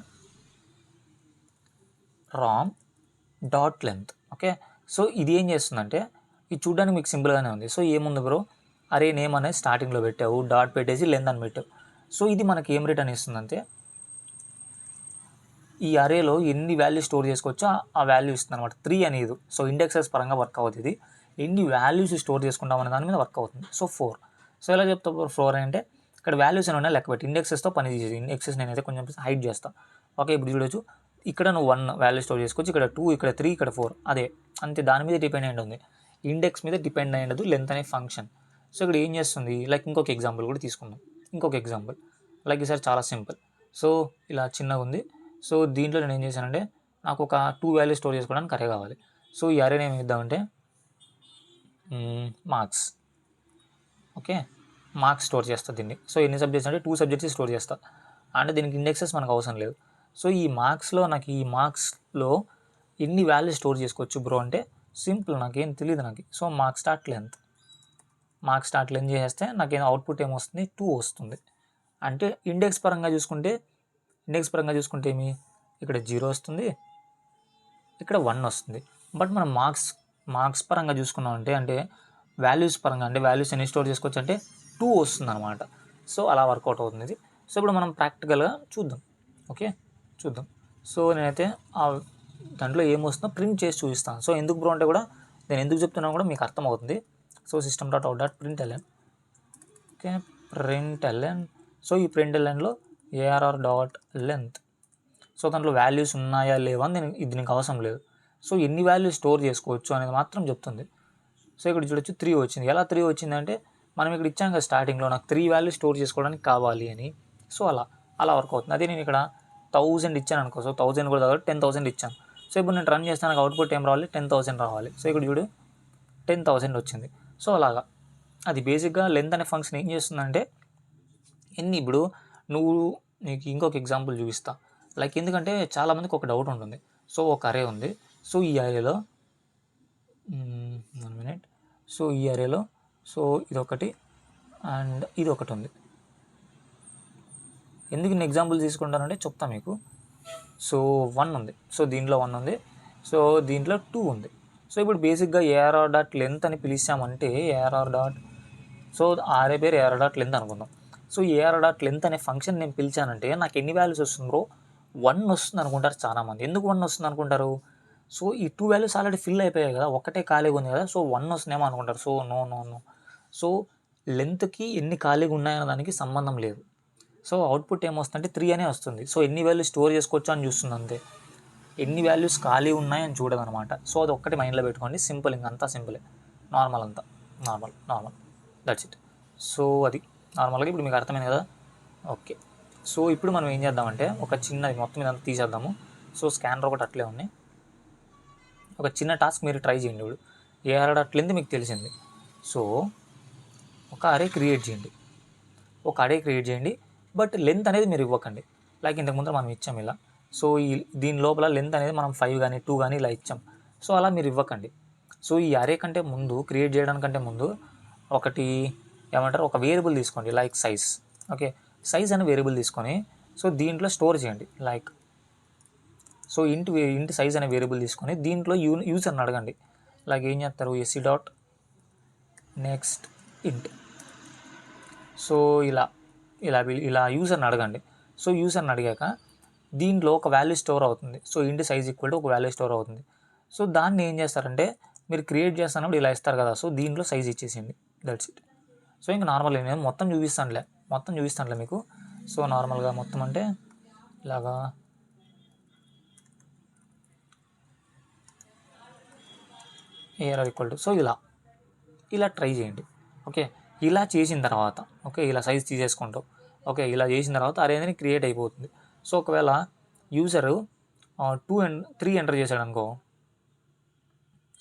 Ram dot length. Okay, so ఇది ఏం చేస్తుందంటే ఇది చూడడానికి మీకు సింపుల్గానే ఉంది. సో ఏముంది బ్రో, అరే నేమ్ అనేది స్టార్టింగ్లో పెట్టావు, డాట్ పెట్టేసి లెంత్ అని పెట్టావు. సో ఇది మనకి ఏం రిటర్న్ ఇస్తుందంటే ఈ అరేలో ఎన్ని వాల్యూ స్టోర్ చేసుకోవచ్చో ఆ వాల్యూ ఇస్తుంది అనమాట. 3 అనేది సో ఇండెక్సెస్ పరంగా వర్క్ అవుతుంది. ఎన్ని వాల్యూస్ స్టోర్ చేసుకుంటాం అనే దాని మీద వర్క్ అవుతుంది. సో 4. సో ఎలా చెప్తావు 4 అంటే ఇక్కడ వాల్యూస్ అని ఉన్నాయి లెక్క పెట్టి ఇండెక్సెస్తో పని చేసేది. ఇండెక్సెస్ నేనైతే కొంచెం హైడ్ చేస్తాను. ఓకే, ఇప్పుడు చూడొచ్చు ఇక్కడ నువ్వు 1 వాల్యూ స్టోర్ చేసుకోవచ్చు, ఇక్కడ 2, ఇక్కడ 3, ఇక్కడ 4. అదే అంతే, దాని మీద డిపెండ్ అయి ఉంది, ఇండెక్స్ మీద డిపెండ్ అయి ఉండదు లెంత్ అనే ఫంక్షన్. సో ఇక్కడ ఏం చేస్తుంది, లైక్ ఇంకొక ఎగ్జాంపుల్ కూడా తీసుకుందాం. ఇంకొక ఎగ్జాంపుల్ లైక్ ఈసారి చాలా సింపుల్. సో ఇలా చిన్నగా ఉంది. సో దీంట్లో నేను ఏం చేశానంటే నాకు ఒక 2 వాల్యూ స్టోర్ చేసుకోవడానికి అరే కావాలి. సో ఈ అరే నేమ్ ఇద్దామంటే మార్క్స్. ఓకే, మార్క్స్ స్టోర్ చేస్తా దీన్ని. సో ఎన్ని సబ్జెక్ట్స్ అంటే 2 సబ్జెక్ట్స్ స్టోర్ చేస్తా, అంటే దీనికి ఇండెక్సెస్ మనకు అవసరం లేదు. సో ఈ మార్క్స్లో ఎన్ని వాల్యూ స్టోర్ చేసుకోవచ్చు బ్రో అంటే సింపుల్, నాకేం తెలియదు నాకు. సో మార్క్స్ స్టార్ట్ లెంత్ చేస్తే నాకేం అవుట్పుట్ ఏమొస్తుంది 2 వస్తుంది. అంటే ఇండెక్స్ పరంగా చూసుకుంటే ఏమి ఇక్కడ 0 వస్తుంది, ఇక్కడ 1 వస్తుంది. బట్ మనం మార్క్స్ పరంగా చూసుకున్నామంటే అంటే వాల్యూస్ పరంగా అంటే వాల్యూస్ ఎన్ని స్టోర్ చేసుకోవచ్చు అంటే 2 వస్తుంది అనమాట. సో అలా వర్కౌట్ అవుతుంది ఇది. సో ఇప్పుడు మనం ప్రాక్టికల్గా చూద్దాం. ఓకే, చూద్దాం. సో నేనైతే దాంట్లో ఏమొస్తుందో ప్రింట్ చేసి చూపిస్తాను. సో ఎందుకు బ్రో అంటే కూడా నేను ఎందుకు చెప్తున్నాను కూడా మీకు అర్థమవుతుంది. So system.out.println. Okay, println. So ఈ printlnలో arr డాట్ లెంత్. సో దాంట్లో వాల్యూస్ ఉన్నాయా లేవా అని ఇది నీకు అవసరం లేదు. సో ఎన్ని వాల్యూస్ స్టోర్ చేసుకోవచ్చు అనేది మాత్రం చెప్తుంది. సో ఇక్కడ చూడొచ్చు 3 వచ్చింది. ఎలా 3 వచ్చిందంటే మనం ఇక్కడ ఇచ్చాం కదా స్టార్టింగ్లో నాకు 3 వాల్యూస్ స్టోర్ చేసుకోవడానికి కావాలి అని. సో అలా వర్క్ అవుతుంది. అదే నేను ఇక్కడ 1000 ఇచ్చాను అనుకో, సో 1000 కూడా దగ్గర 10,000 ఇచ్చాను. సో ఇప్పుడు నేను రన్ చేస్తాను, నాకు అవుట్పుట్ ఏం రావాలి 10,000 రావాలి. సో ఇక్కడ చూడు 10,000 వచ్చింది. సో అలాగా అది బేసిక్గా లెంత్ అనే ఫంక్షన్ ఏం చేస్తుందంటే ఇప్పుడు నీకు ఇంకొక ఎగ్జాంపుల్ చూపిస్తా. లైక్ ఎందుకంటే చాలామందికి ఒక డౌట్ ఉంటుంది. సో ఒక అరే ఉంది. సో ఈ అరేలో 1 మినిట్. సో ఈ అరేలో సో ఇదొకటి అండ్ ఇదొకటి ఉంది. ఎందుకు నేను ఎగ్జాంపుల్ తీసుకుంటానంటే చెప్తా మీకు. సో 1 ఉంది, సో దీంట్లో 1 ఉంది, సో దీంట్లో 2 ఉంది. సో ఇప్పుడు బేసిక్గా ఏఆర్ఆర్ డాట్ లెంత్ అని పిలిచామంటే ఏఆర్ఆర్ డాట్ సో ఆర్ఏ పేరు ఏఆర్ఆర్ డాట్ లెంత్ అనుకుందాం. సో ఏఆర్ఆర్ డాట్ లెంత్ అనే ఫంక్షన్ నేను పిలిచానంటే నాకు ఎన్ని వాల్యూస్ వస్తుందో 1 వస్తుంది అనుకుంటారు చాలామంది. ఎందుకు 1 వస్తుంది అనుకుంటారు, సో ఈ 2 వాల్యూస్ ఆల్రెడీ ఫిల్ అయిపోయాయి కదా, ఒక్కటే ఖాళీగా ఉంది కదా, సో 1 వస్తుందేమో అనుకుంటారు. So no. సో లెంత్కి ఎన్ని ఖాళీగా ఉన్నాయన్న దానికి సంబంధం లేదు. సో అవుట్పుట్ ఏమొస్తుందంటే 3 అనే వస్తుంది. సో ఎన్ని వాల్యూస్ స్టోర్ చేసుకోవచ్చు అని చూస్తుంది అంతే, ఎన్ని వాల్యూస్ ఖాళీ ఉన్నాయని చూడదనమాట. సో అది ఒక్కటి మైండ్లో పెట్టుకోండి. సింపుల్, ఇంకంతా సింపులే, నార్మల్ దట్స్ ఇట్. సో అది నార్మల్గా ఇప్పుడు మీకు అర్థమైంది కదా. ఓకే, సో ఇప్పుడు మనం ఏం చేద్దామంటే ఒక చిన్నది మొత్తం ఇదంతా తీసేద్దాము. సో స్కానర్ ఒకటి అట్లే ఉంది. ఒక చిన్న టాస్క్ మీరు ట్రై చేయండి. ఇప్పుడు ఏఆర్ఆర్ డాట్ లెంత్ మీకు తెలిసింది. సో ఒక అరే క్రియేట్ చేయండి, బట్ లెంత్ అనేది మీరు ఇవ్వకండి. లైక్ ఇంతకుముందు మనం ఇచ్చాం ఇలా. సో దీని లోపల లెంత్ అనేది మనం 5 కానీ 2 కానీ ఇలా ఇచ్చాం. సో అలా మీరు ఇవ్వకండి. సో ఈ అరే కంటే ముందు క్రియేట్ చేయడానికంటే ముందు ఒకటి ఏమంటారు, ఒక వేరియబుల్ తీసుకోండి లైక్ సైజ్. ఓకే, సైజ్ అనే వేరియబుల్ తీసుకొని సో దీంట్లో స్టోర్ చేయండి. లైక్ సో ఇంటి సైజ్ అనే వేరియబుల్ తీసుకొని దీంట్లో యూజర్ని అడగండి. లైక్ ఏం చేస్తారు, ఎస్సీ డాట్ నెక్స్ట్ ఇంట్. సో ఇలా యూజర్ని అడగండి. సో యూజర్ని అడిగాక దీంట్లో ఒక వాల్యూ స్టోర్ అవుతుంది. సో ఇంటి సైజ్ ఈక్వల్ టు ఒక వాల్యూ స్టోర్ అవుతుంది. సో దాన్ని ఏం చేస్తారంటే మీరు క్రియేట్ చేస్తున్నప్పుడు ఇలా ఇస్తారు కదా, సో దీంట్లో సైజ్ ఇచ్చేసింది. That's it. సో ఇంకా నార్మల్గా నేను మొత్తం చూపిస్తానులే మీకు. సో నార్మల్గా మొత్తం అంటే ఇలాగా ఏఆర్ఆర్ ఈక్వల్ టు, సో ఇలా ట్రై చేయండి. ఓకే, ఇలా చేసిన తర్వాత ఓకే ఇలా సైజ్ తీసేసుకుంటాం. ఓకే, ఇలా చేసిన తర్వాత అరే అనేది క్రియేట్ అయిపోతుంది. సో ఒకవేళ యూజరు 2 అండ్ 3 ఎంటర్ చేశాడు అనుకో,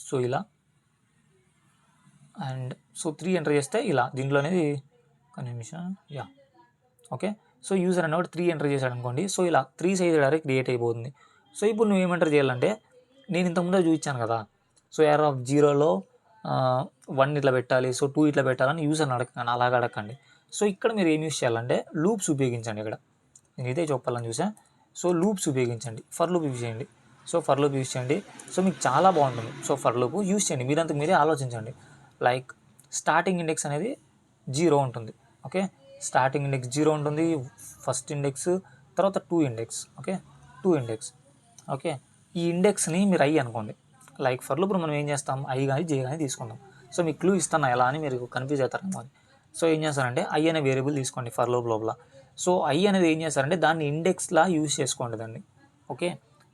సో ఇలా అండ్ సో 3 ఎంటర్ చేస్తే ఇలా దీంట్లో అనేది ఒక నిమిషం ఓకే. సో యూజర్ అనేవాడు 3 ఎంటర్ చేశాడు అనుకోండి, సో ఇలా 3 సైజ్ అరే క్రియేట్ అయిపోతుంది. సో ఇప్పుడు నువ్వు ఏం ఎంటర్ చేయాలంటే నేను ఇంతకుముందే చూపించాను కదా, సో ఏఆర్ఆర్ ఆఫ్ 0లో 1 ఇట్లా పెట్టాలి, సో 2 ఇట్లా పెట్టాలని యూజర్ని అడగండి, అలాగా అడగండి. సో ఇక్కడ మీరు ఏం యూస్ చేయాలంటే లూప్స్ ఉపయోగించండి. ఇక్కడ నేను ఇదే చెప్పాలని చూసా. సో లూప్స్ ఉపయోగించండి, ఫర్ లూప్ యూజ్ చేయండి. సో ఫర్ లూప్ యూజ్ చేయండి, సో మీకు చాలా బాగుంటుంది. సో ఫర్ లూప్ యూజ్ చేయండి, మీరంతకు మీరే ఆలోచించండి. లైక్ స్టార్టింగ్ ఇండెక్స్ అనేది 0 ఉంటుంది. ఓకే, స్టార్టింగ్ ఇండెక్స్ 0 ఉంటుంది, ఫస్ట్ ఇండెక్స్, తర్వాత 2 ఇండెక్స్. Okay, 2 index. ఓకే, ఈ ఇండెక్స్ని మీరు ఐ అనుకోండి. లైక్ ఫర్ లూప్ మనం ఏం చేస్తాం, ఐ కానీ జే కానీ తీసుకుందాం. సో మీకు క్లూ ఇస్తాను ఎలా అని మీరు కన్ఫ్యూజ్ అవుతారేమో అని. సో ఏం చేస్తారంటే ఐ అనే వేరియబుల్ తీసుకోండి ఫర్ లూప్ లోపల. సో ఐ అనేది ఏం చేస్తారంటే దాన్ని ఇండెక్స్లా యూజ్ చేసుకోండి దాన్ని. ఓకే,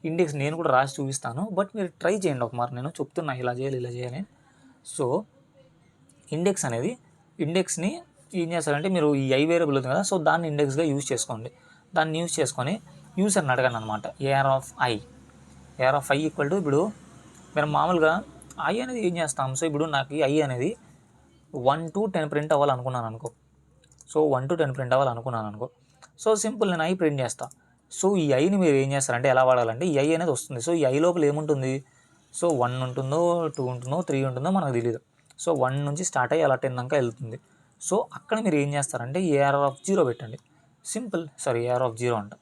ఇండెక్స్ నేను కూడా రాసి చూపిస్తాను, బట్ మీరు ట్రై చేయండి ఒక మరి, నేను చెప్తున్నా ఇలా చేయాలి. సో ఇండెక్స్ని ఏం చేస్తారంటే మీరు ఈ ఐ వేరియబుల్ ఉంది కదా, సో దాన్ని ఇండెక్స్గా యూజ్ చేసుకోండి. దాన్ని యూజ్ చేసుకొని యూజర్ని అడగండి అనమాట. AR of I equal to, ఇప్పుడు మేము మామూలుగా ఐ అనేది ఏం చేస్తాం, సో ఇప్పుడు నాకు ఈ ఐ అనేది 1 to 10 ప్రింట్ అవ్వాలనుకున్నాను అనుకో. సో 1 to 10 ప్రింట్ అవ్వాలనుకున్నాను అనుకో. సో సింపుల్ నేను ఐ ప్రింట్ చేస్తాను. సో ఈ ఐని మీరు ఏం చేస్తారంటే ఎలా వాడాలంటే ఈ ఐ అనేది వస్తుంది. సో ఈ ఐ లోపల ఏముంటుంది, సో 1 ఉంటుందో 2 ఉంటుందో 3 ఉంటుందో మనకు తెలియదు. సో 1 నుంచి స్టార్ట్ అయ్యి అలా 10 దాకా వెళ్తుంది. సో అక్కడ మీరు ఏం చేస్తారంటే ఏఆర్ ఆఫ్ 0 పెట్టండి. సింపుల్, సారీ ఏఆర్ ఆఫ్ 0 అంట,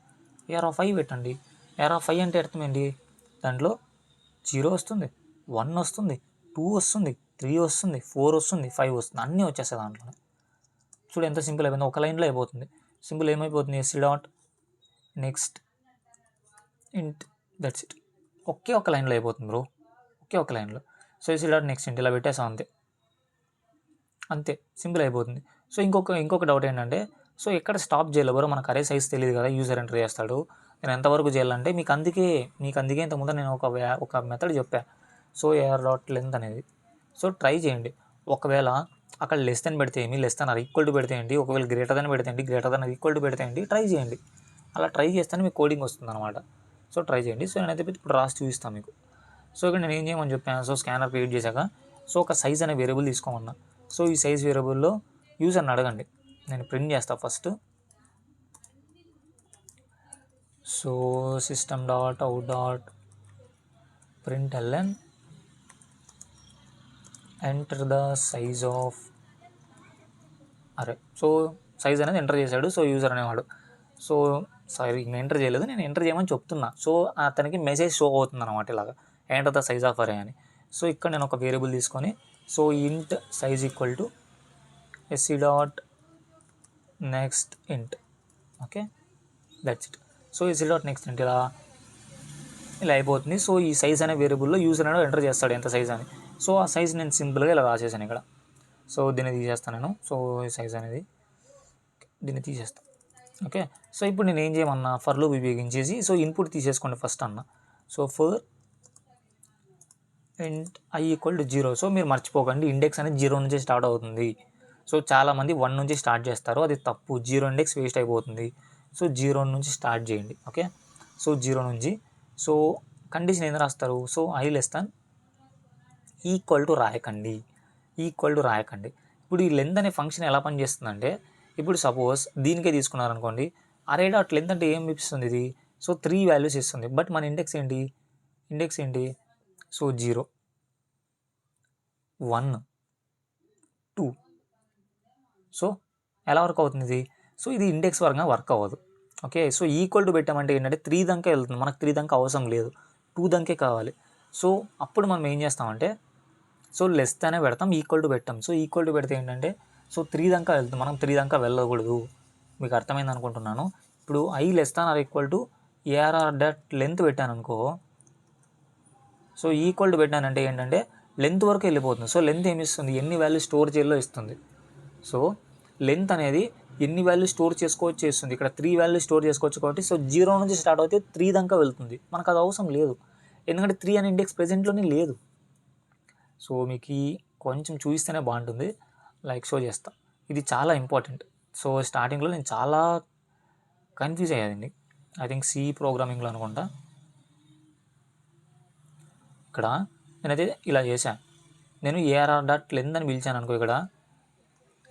ఏఆర్ ఆఫ్ ఐ పెట్టండి. ఏఆర్ ఆఫ్ ఐ అంటే అర్థం ఏంటి, దాంట్లో 0 వస్తుంది, 1 వస్తుంది, 2 వస్తుంది, 3 వస్తుంది, 4 వస్తుంది, 5 వస్తుంది, అన్నీ వచ్చేస్తాయి దాంట్లోనే. చూడు ఎంత సింపుల్ అయిపోయింది, ఒక లైన్లో అయిపోతుంది. సింపుల్ ఏమైపోతుంది, S C dot next int, that's it. ఒకే ఒక లైన్లో అయిపోతుంది బ్రో, ఒకే ఒక లైన్లో. సో ఎస్సీ డాట్ నెక్స్ట్ ఇంట్ ఇలా పెట్టేసాం అంతే సింపుల్ అయిపోతుంది. సో ఇంకొక డౌట్ ఏంటంటే, సో ఎక్కడ స్టాప్ చేయాలి బ్రో, మనకు అరే సైజ్ తెలియదు కదా, యూజర్ ఎంటర్ చేస్తాడు, నేను ఎంతవరకు చేయాలంటే మీకు అందుకే ఇంతకుముందు నేను ఒక మెథడ్ చెప్పాను. సో ఏఆర్ డాట్ లెంత్ అనేది, సో ట్రై చేయండి. ఒకవేళ అక్కడ లెస్ దెన్ పెడితే ఏమి, less than or equal to పెడితే ఏంటి, ఒకవేళ గ్రేటర్ దెన్ పెడితే ఏంటి, greater than or equal to పెడితే ఏంటి, ట్రై చేయండి. అలా ట్రై చేస్తేనే మీకు కోడింగ్ వస్తుంది అనమాట. సో ట్రై చేయండి. సో నేనైతే ఇప్పుడు రాసి చూపిస్తాను మీకు. సో ఇక్కడ నేను ఏం చేయమని చెప్పాను, సో స్కానర్ క్రియేట్ చేశాక సో ఒక సైజ్ అనే వేరియబుల్ తీసుకోమన్నా. సో ఈ సైజ్ వేరియబుల్లో యూజర్ని అడగండి, నేను ప్రింట్ చేస్తాను first. So system dot out dot println enter the size of array. So size అనేది ఎంటర్ చేశాడు, సో యూజర్ అనేవాడు. సో సారీ నేను ఎంటర్ చేయలేదు, నేను ఎంటర్ చేయమని చెప్తున్నా. సో అతనికి మెసేజ్ షో అవుతుంది అనమాట ఇలాగా, ఎంటర్ ద సైజ్ ఆఫ్ అరే అని. సో ఇక్కడ నేను ఒక వేరియబుల్ తీసుకొని, సో ఇంట్ size equal to SC dot next ఇంట్. Okay, that's it. So SC dot next ఇంట్ ఇలా అయిపోతుంది. సో ఈ సైజ్ అనే వేరియబుల్లో యూజర్ అనేది ఎంటర్ చేస్తాడు ఎంత సైజ్ అని. సో ఆ సైజ్ నేను సింపుల్గా ఇలా రాసేసాను ఇక్కడ. సో దీన్ని తీసేస్తాను నేను. సో ఈ సైజ్ అనేది దీన్ని తీసేస్తాను. ఓకే, సో ఇప్పుడు నేను ఏం చేయమన్నా, ఫర్ లూప్ ఉపయోగించేసి సో ఇన్పుట్ తీసేసుకోండి ఫస్ట్ అన్న. సో ఫర్ ఇంట్ ఐ ఈక్వల్ టు 0. సో మీరు మర్చిపోకండి ఇండెక్స్ అనేది 0 నుంచి స్టార్ట్ అవుతుంది. సో చాలామంది 1 నుంచి స్టార్ట్ చేస్తారు, అది తప్పు. 0 ఇండెక్స్ వేస్ట్ అయిపోతుంది. సో 0 నుంచి స్టార్ట్ చేయండి. ఓకే, సో 0 నుంచి సో కండిషన్ ఏం రాస్తారు, so I less than equal to రాయకండి. ఇప్పుడు ఈ లెంత్ అనే ఫంక్షన్ ఎలా పనిచేస్తుందంటే, ఇప్పుడు సపోజ్ దీనికే తీసుకున్నారనుకోండి, అరే డాట్ లెంత్ అంటే ఏం ఇస్తుంది ఇది, సో 3 వాల్యూస్ ఇస్తుంది. బట్ మన ఇండెక్స్ ఏంటి, సో 0, 1, 2. సో ఎలా వర్క్ అవుతుంది ఇది, సో ఇది ఇండెక్స్ వరకు వర్క్ అవ్వదు. ఓకే, సో ఈక్వల్ టు పెట్టామంటే ఏంటంటే 3 దాకా వెళ్తుంది, మనకు 3 దాకా అవసరం లేదు, 2 దాకే కావాలి. సో అప్పుడు మనం ఏం చేస్తామంటే, సో లెస్ దానే పెడతాం, ఈక్వల్ టు పెట్టాం. సో ఈక్వల్ టు పెడితే ఏంటంటే సో 3 దాకా వెళ్తుంది, మనం 3 దాకా వెళ్ళకూడదు. మీకు అర్థమైంది అనుకుంటున్నాను. ఇప్పుడు I less than or equal to ARR dot length పెట్టాను అనుకో, సో ఈక్వల్ టు పెట్టానంటే ఏంటంటే లెంత్ వరకు వెళ్ళిపోతుంది. సో లెంత్ ఏమి ఇస్తుంది, ఎన్ని వాల్యూ స్టోర్ చేయాలో ఇస్తుంది. సో లెంత్ అనేది ఎన్ని వాల్యూ స్టోర్ చేసుకోవచ్చు చేస్తుంది. ఇక్కడ 3 వాల్యూ స్టోర్ చేసుకోవచ్చు కాబట్టి సో 0 నుంచి స్టార్ట్ అవుతే 3 దాకా వెళ్తుంది. మనకు అది అవసరం లేదు, ఎందుకంటే 3 అనే ఇండెక్స్ ప్రెజెంట్లోనే లేదు. సో మీకు కొంచెం చూపిస్తేనే బాగుంటుంది, లైక్ షో చేస్తా. ఇది చాలా ఇంపార్టెంట్. సో స్టార్టింగ్లో నేను చాలా కన్ఫ్యూజ్ అయ్యాదండి, ఐ థింక్ సి ప్రోగ్రామింగ్లో అనుకుంటా. ఇక్కడ నేనైతే ఇలా చేశాను, నేను ఏఆర్ఆర్ డాట్ లెంత్ అని పిలిచాను అనుకో, ఇక్కడ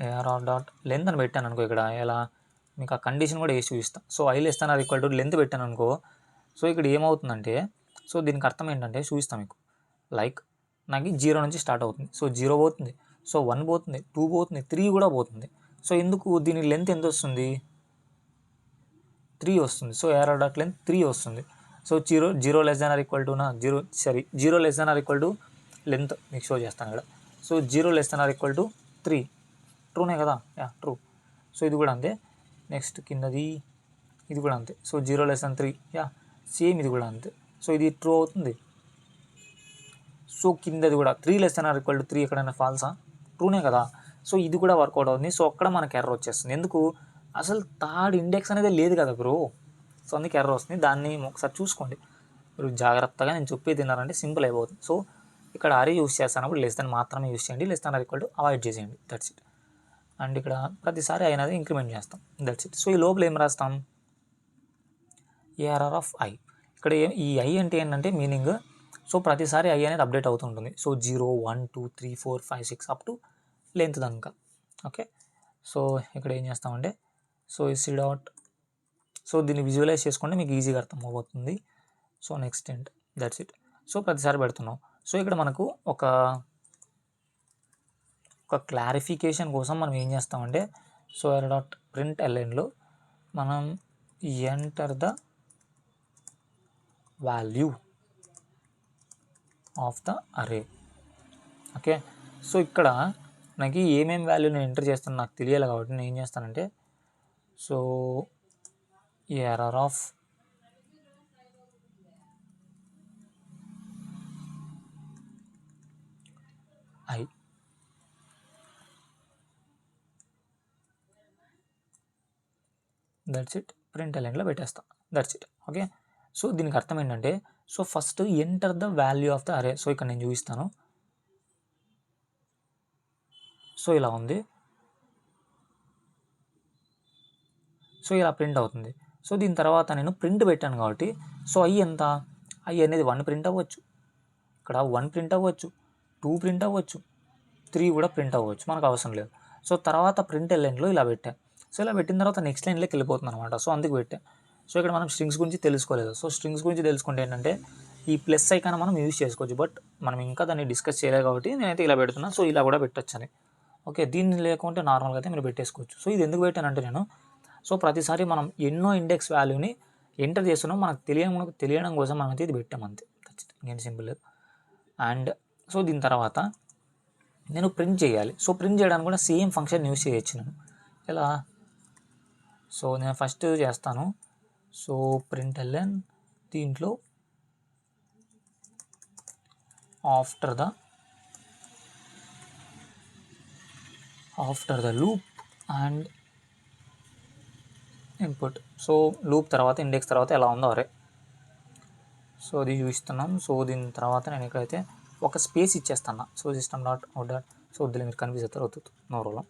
ఏఆర్ఆర్ డాట్ లెంత్ అని పెట్టాను అనుకో, ఇక్కడ ఎలా మీకు ఆ కండిషన్ కూడా వేసి చూపిస్తాను. So I less than or equal to length పెట్టాను అనుకో, సో ఇక్కడ ఏమవుతుందంటే, సో దీనికి అర్థం ఏంటంటే చూపిస్తాను మీకు. లైక్ నాకు 0 నుంచి స్టార్ట్ అవుతుంది, సో 0 పోతుంది, సో 1 పోతుంది, 2 పోతుంది, 3 కూడా పోతుంది. సో ఎందుకు దీని లెంత్ ఎంత వస్తుంది, 3 వస్తుంది. సో ఏఆర్ఆర్ డాట్ లెంత్ 3 వస్తుంది. So 0 less than or equal to 0 less than or equal to length మీకు షో చేస్తాను ఇక్కడ. So 0 less than or equal to 3, ట్రూనే కదా, యా ట్రూ. సో ఇది కూడా అంతే. నెక్స్ట్ కిందది ఇది కూడా అంతే. So 0 less than 3, yeah same ఇది కూడా అంతే. సో ఇది ట్రూ అవుతుంది. సో కిందది కూడా 3 less than or equal to 3 ఎక్కడైనా ఫాల్సా, ట్రూనే కదా. సో ఇది కూడా వర్కౌట్ అవుతుంది. సో అక్కడ మనకు ఎర్రర్ వచ్చేస్తుంది. ఎందుకు, అసలు థర్డ్ ఇండెక్స్ అనేది లేదు కదా బ్రో, సో అందుకే ఎర్రర్ వస్తుంది. దాన్ని ఒకసారి చూసుకోండి మీరు జాగ్రత్తగా. నేను చెప్పేది తిన్నారంటే సింపుల్ అయిపోతుంది. సో ఇక్కడ అరే యూస్ చేస్తానప్పుడు లెస్ దాన్ మాత్రమే యూస్ చేయండి, less than or equal to avoid చేసేయండి, దట్స్ ఇట్. అండ్ ఇక్కడ ప్రతిసారి అయినది ఇంక్రిమెంట్ చేస్తాం, దట్స్ ఇట్. సో ఈ లోపల ఏం రాస్తాం, ఏఆర్ఆర్ ఆఫ్ ఐ. ఇక్కడ ఈ ఐ అంటే ఏంటంటే మీనింగ్, సో ప్రతిసారి ఐ అనేది అప్డేట్ అవుతుంటుంది. సో 0, 1, 2, 3, 4, 5, 6 అప్ టు లెంత్ దాకా. ఓకే, సో ఇక్కడ ఏం చేస్తామంటే, సో సి డాట్, సో దీన్ని విజువలైజ్ చేసుకుంటే మీకు ఈజీగా అర్థం అవుతుంది. సో నెక్స్ట్ ఏంటి, దట్స్ ఇట్. సో ప్రతిసారి పెడుతున్నాం. సో ఇక్కడ మనకు ఒక క్లారిఫికేషన్ కోసం మనం ఏం చేస్తామంటే, సో ఎర్ డాట్ ప్రింట్ ఎల్ఎన్లో మనం enter the value of the array. Okay, so ఇక్కడ నాకు ఏమేమి వాల్యూ నేను ఎంటర్ చేస్తాను నాకు తెలియాలి కాబట్టి నేను ఏం చేస్తానంటే, so A R R of I, that's it, print ఎలైన్లో పెట్టేస్తా, దట్స్ ఇట్. ఓకే, సో దీనికి అర్థం ఏంటంటే, so first enter the value of the array. So ఇక్కడ నేను చూపిస్తాను. సో ఇలా ఉంది, సో ఇలా ప్రింట్ అవుతుంది. సో దీని తర్వాత నేను ప్రింట్ పెట్టాను కాబట్టి, సో ఐ ఎంత, ఐ అనేది 1 ప్రింట్ అవ్వచ్చు, ఇక్కడ 1 ప్రింట్ అవ్వచ్చు, 2 ప్రింట్ అవ్వచ్చు, 3 కూడా ప్రింట్ అవ్వచ్చు, మనకు అవసరం లేదు. సో తర్వాత ప్రింట్ లైన్లో ఇలా పెట్టాను. సో ఇలా పెట్టిన తర్వాత నెక్స్ట్ లైన్లోకి వెళ్ళిపోతుంది అనమాట. సో అందుకు పెట్టాను. సో ఇక్కడ మనం స్ట్రింగ్స్ గురించి తెలుసుకోలేదు. సో స్ట్రింగ్స్ గురించి తెలుసుకుంటే ఏంటంటే, ఈ ప్లస్ ఐకాన్ మనం యూజ్ చేసుకోవచ్చు, బట్ మనం ఇంకా దాన్ని డిస్కస్ చేయలేదు కాబట్టి నేనైతే ఇలా పెడుతున్నా. సో ఇలా కూడా పెట్టచ్చు అని. ఓకే, దీన్ని లేకుంటే నార్మల్గా అయితే మీరు పెట్టేసుకోవచ్చు. సో ఇది ఎందుకు పెట్టానంటే నేను, సో ప్రతిసారి మనం ఎన్నో ఇండెక్స్ వాల్యూని ఎంటర్ చేస్తున్నాం, మనకు తెలియడం కోసం మనం అయితే ఇది పెట్టాం అంతే, ఇంకేం సింపుల్ లేదు. అండ్ సో దీని తర్వాత నేను ప్రింట్ చేయాలి. సో ప్రింట్ చేయడానికి కూడా సేమ్ ఫంక్షన్ యూజ్ చేయొచ్చు నేను. ఎలా, సో నేను ఫస్ట్ చేస్తాను. సో ప్రింట్ ఎల్ఎన్ దీంట్లో after the loop and input. So loop తర్వాత ఇండెక్స్ తర్వాత ఎలా ఉందో అరే, సో అది చూపిస్తున్నాం. సో దీని తర్వాత నేను ఇక్కడైతే ఒక స్పేస్ ఇచ్చేస్తాను. So system dot out dot, so వద్దులే మీరు కన్ఫ్యూజ్ అవుతారు, అవుతుంది నో ప్రాబ్లం.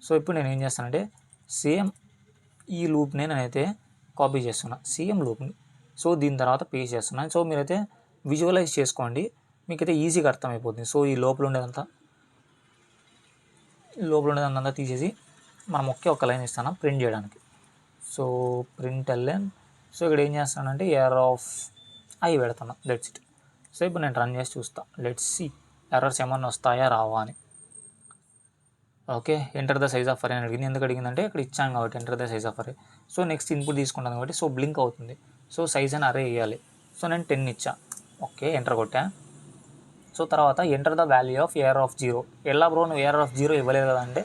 సో ఇప్పుడు నేను ఏం చేస్తానంటే, సేమ్ ఈ లూప్ని నేనైతే కాపీ చేస్తున్నా, సేమ్ లూప్ని. సో దీని తర్వాత పేస్ట్ చేస్తున్నాను. సో మీరైతే విజువలైజ్ చేసుకోండి, మీకైతే ఈజీగా అర్థమైపోతుంది. సో ఈ లోపల ఉండేదంతా తీసేసి మనం ఒక లైన్ ఇస్తాను ప్రింట్ చేయడానికి. సో ప్రింట్ ఎల్ఎన్, సో ఇక్కడ ఏం చేస్తానంటే ఎర్రర్ ఆఫ్ ఐ పెడుతున్నా, లెట్స్ ఇట్. సో ఇప్పుడు నేను రన్ చేసి చూస్తా, లెట్స్ సి ఎర్రర్స్ ఏమన్నా వస్తాయా రావా అని. Okay, enter the size of అరే అని అడిగింది. ఎందుకు అడిగిందంటే ఇక్కడ ఇచ్చాను కాబట్టి enter the size of array. So next input తీసుకుంటాను కాబట్టి సో బ్లింక్ అవుతుంది. సో సైజ్ అని అరే వేయాలి. సో నేను 10 ఇచ్చా. ఓకే, ఎంటర్ కొట్టా. సో తర్వాత enter the value of ARR of 0. ఎలా బ్రో నువ్వు ఏఆర్ఆర్ ఆఫ్ 0 ఇవ్వలేదు కదా అంటే,